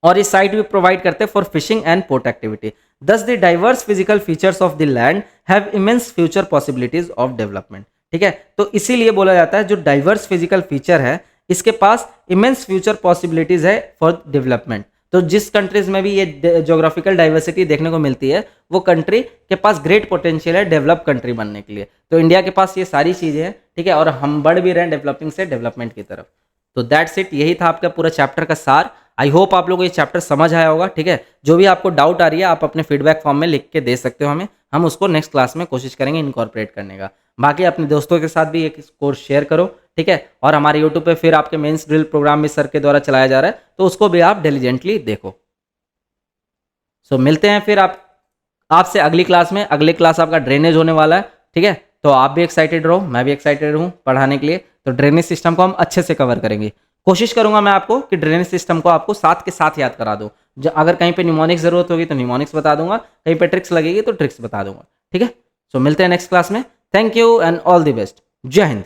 और इस साइट भी प्रोवाइड करते हैं for fishing and port activity. Thus the diverse physical features of the land have immense future possibilities of development, ठीक है। तो इसीलिए बोला जाता है जो डाइवर्स फिजिकल फीचर है इसके पास इमेंस फ्यूचर पॉसिबिलिटीज है फॉर डेवलपमेंट। तो जिस कंट्रीज में भी ये ज्योग्राफिकल डाइवर्सिटी देखने को मिलती है वो कंट्री के पास ग्रेट पोटेंशियल है डेवलप कंट्री बनने के लिए। तो इंडिया के पास ये सारी चीज़ें हैं, ठीक है, और हम बढ़ भी रहे हैं डेवलपिंग से डेवलपमेंट की तरफ। तो दैट्स इट, यही था आपका पूरा चैप्टर का सार। आई होप आप लोगों को ये चैप्टर समझ आया होगा, ठीक है। जो भी आपको डाउट आ रही है आप अपने फीडबैक फॉर्म में लिख के दे सकते हो हमें, हम उसको नेक्स्ट क्लास में कोशिश करेंगे इनकॉर्पोरेट करने का। बाकी अपने दोस्तों के साथ भी एक कोर्स शेयर करो, ठीक है। और हमारे यूट्यूब पे फिर आपके मेंस ड्रिल प्रोग्राम भी सर के द्वारा चलाया जा रहा है, तो उसको भी आप डिलीजेंटली देखो। सो मिलते हैं फिर आपसे अगली क्लास में। अगली क्लास आपका ड्रेनेज होने वाला है, ठीक है। तो आप भी एक्साइटेड रहो, मैं भी एक्साइटेड हूँ पढ़ाने के लिए। तो ड्रेनेज सिस्टम को हम अच्छे से कवर करेंगे। कोशिश करूंगा मैं आपको कि ड्रेनेज सिस्टम को आपको साथ के साथ याद करा दूं। अगर कहीं पे निमोनिक्स जरूरत होगी तो निमोनिक्स बता दूंगा, कहीं पे ट्रिक्स लगेगी तो ट्रिक्स बता दूंगा, ठीक है। सो मिलते हैं नेक्स्ट क्लास में। Thank you and all the best. जय हिंद।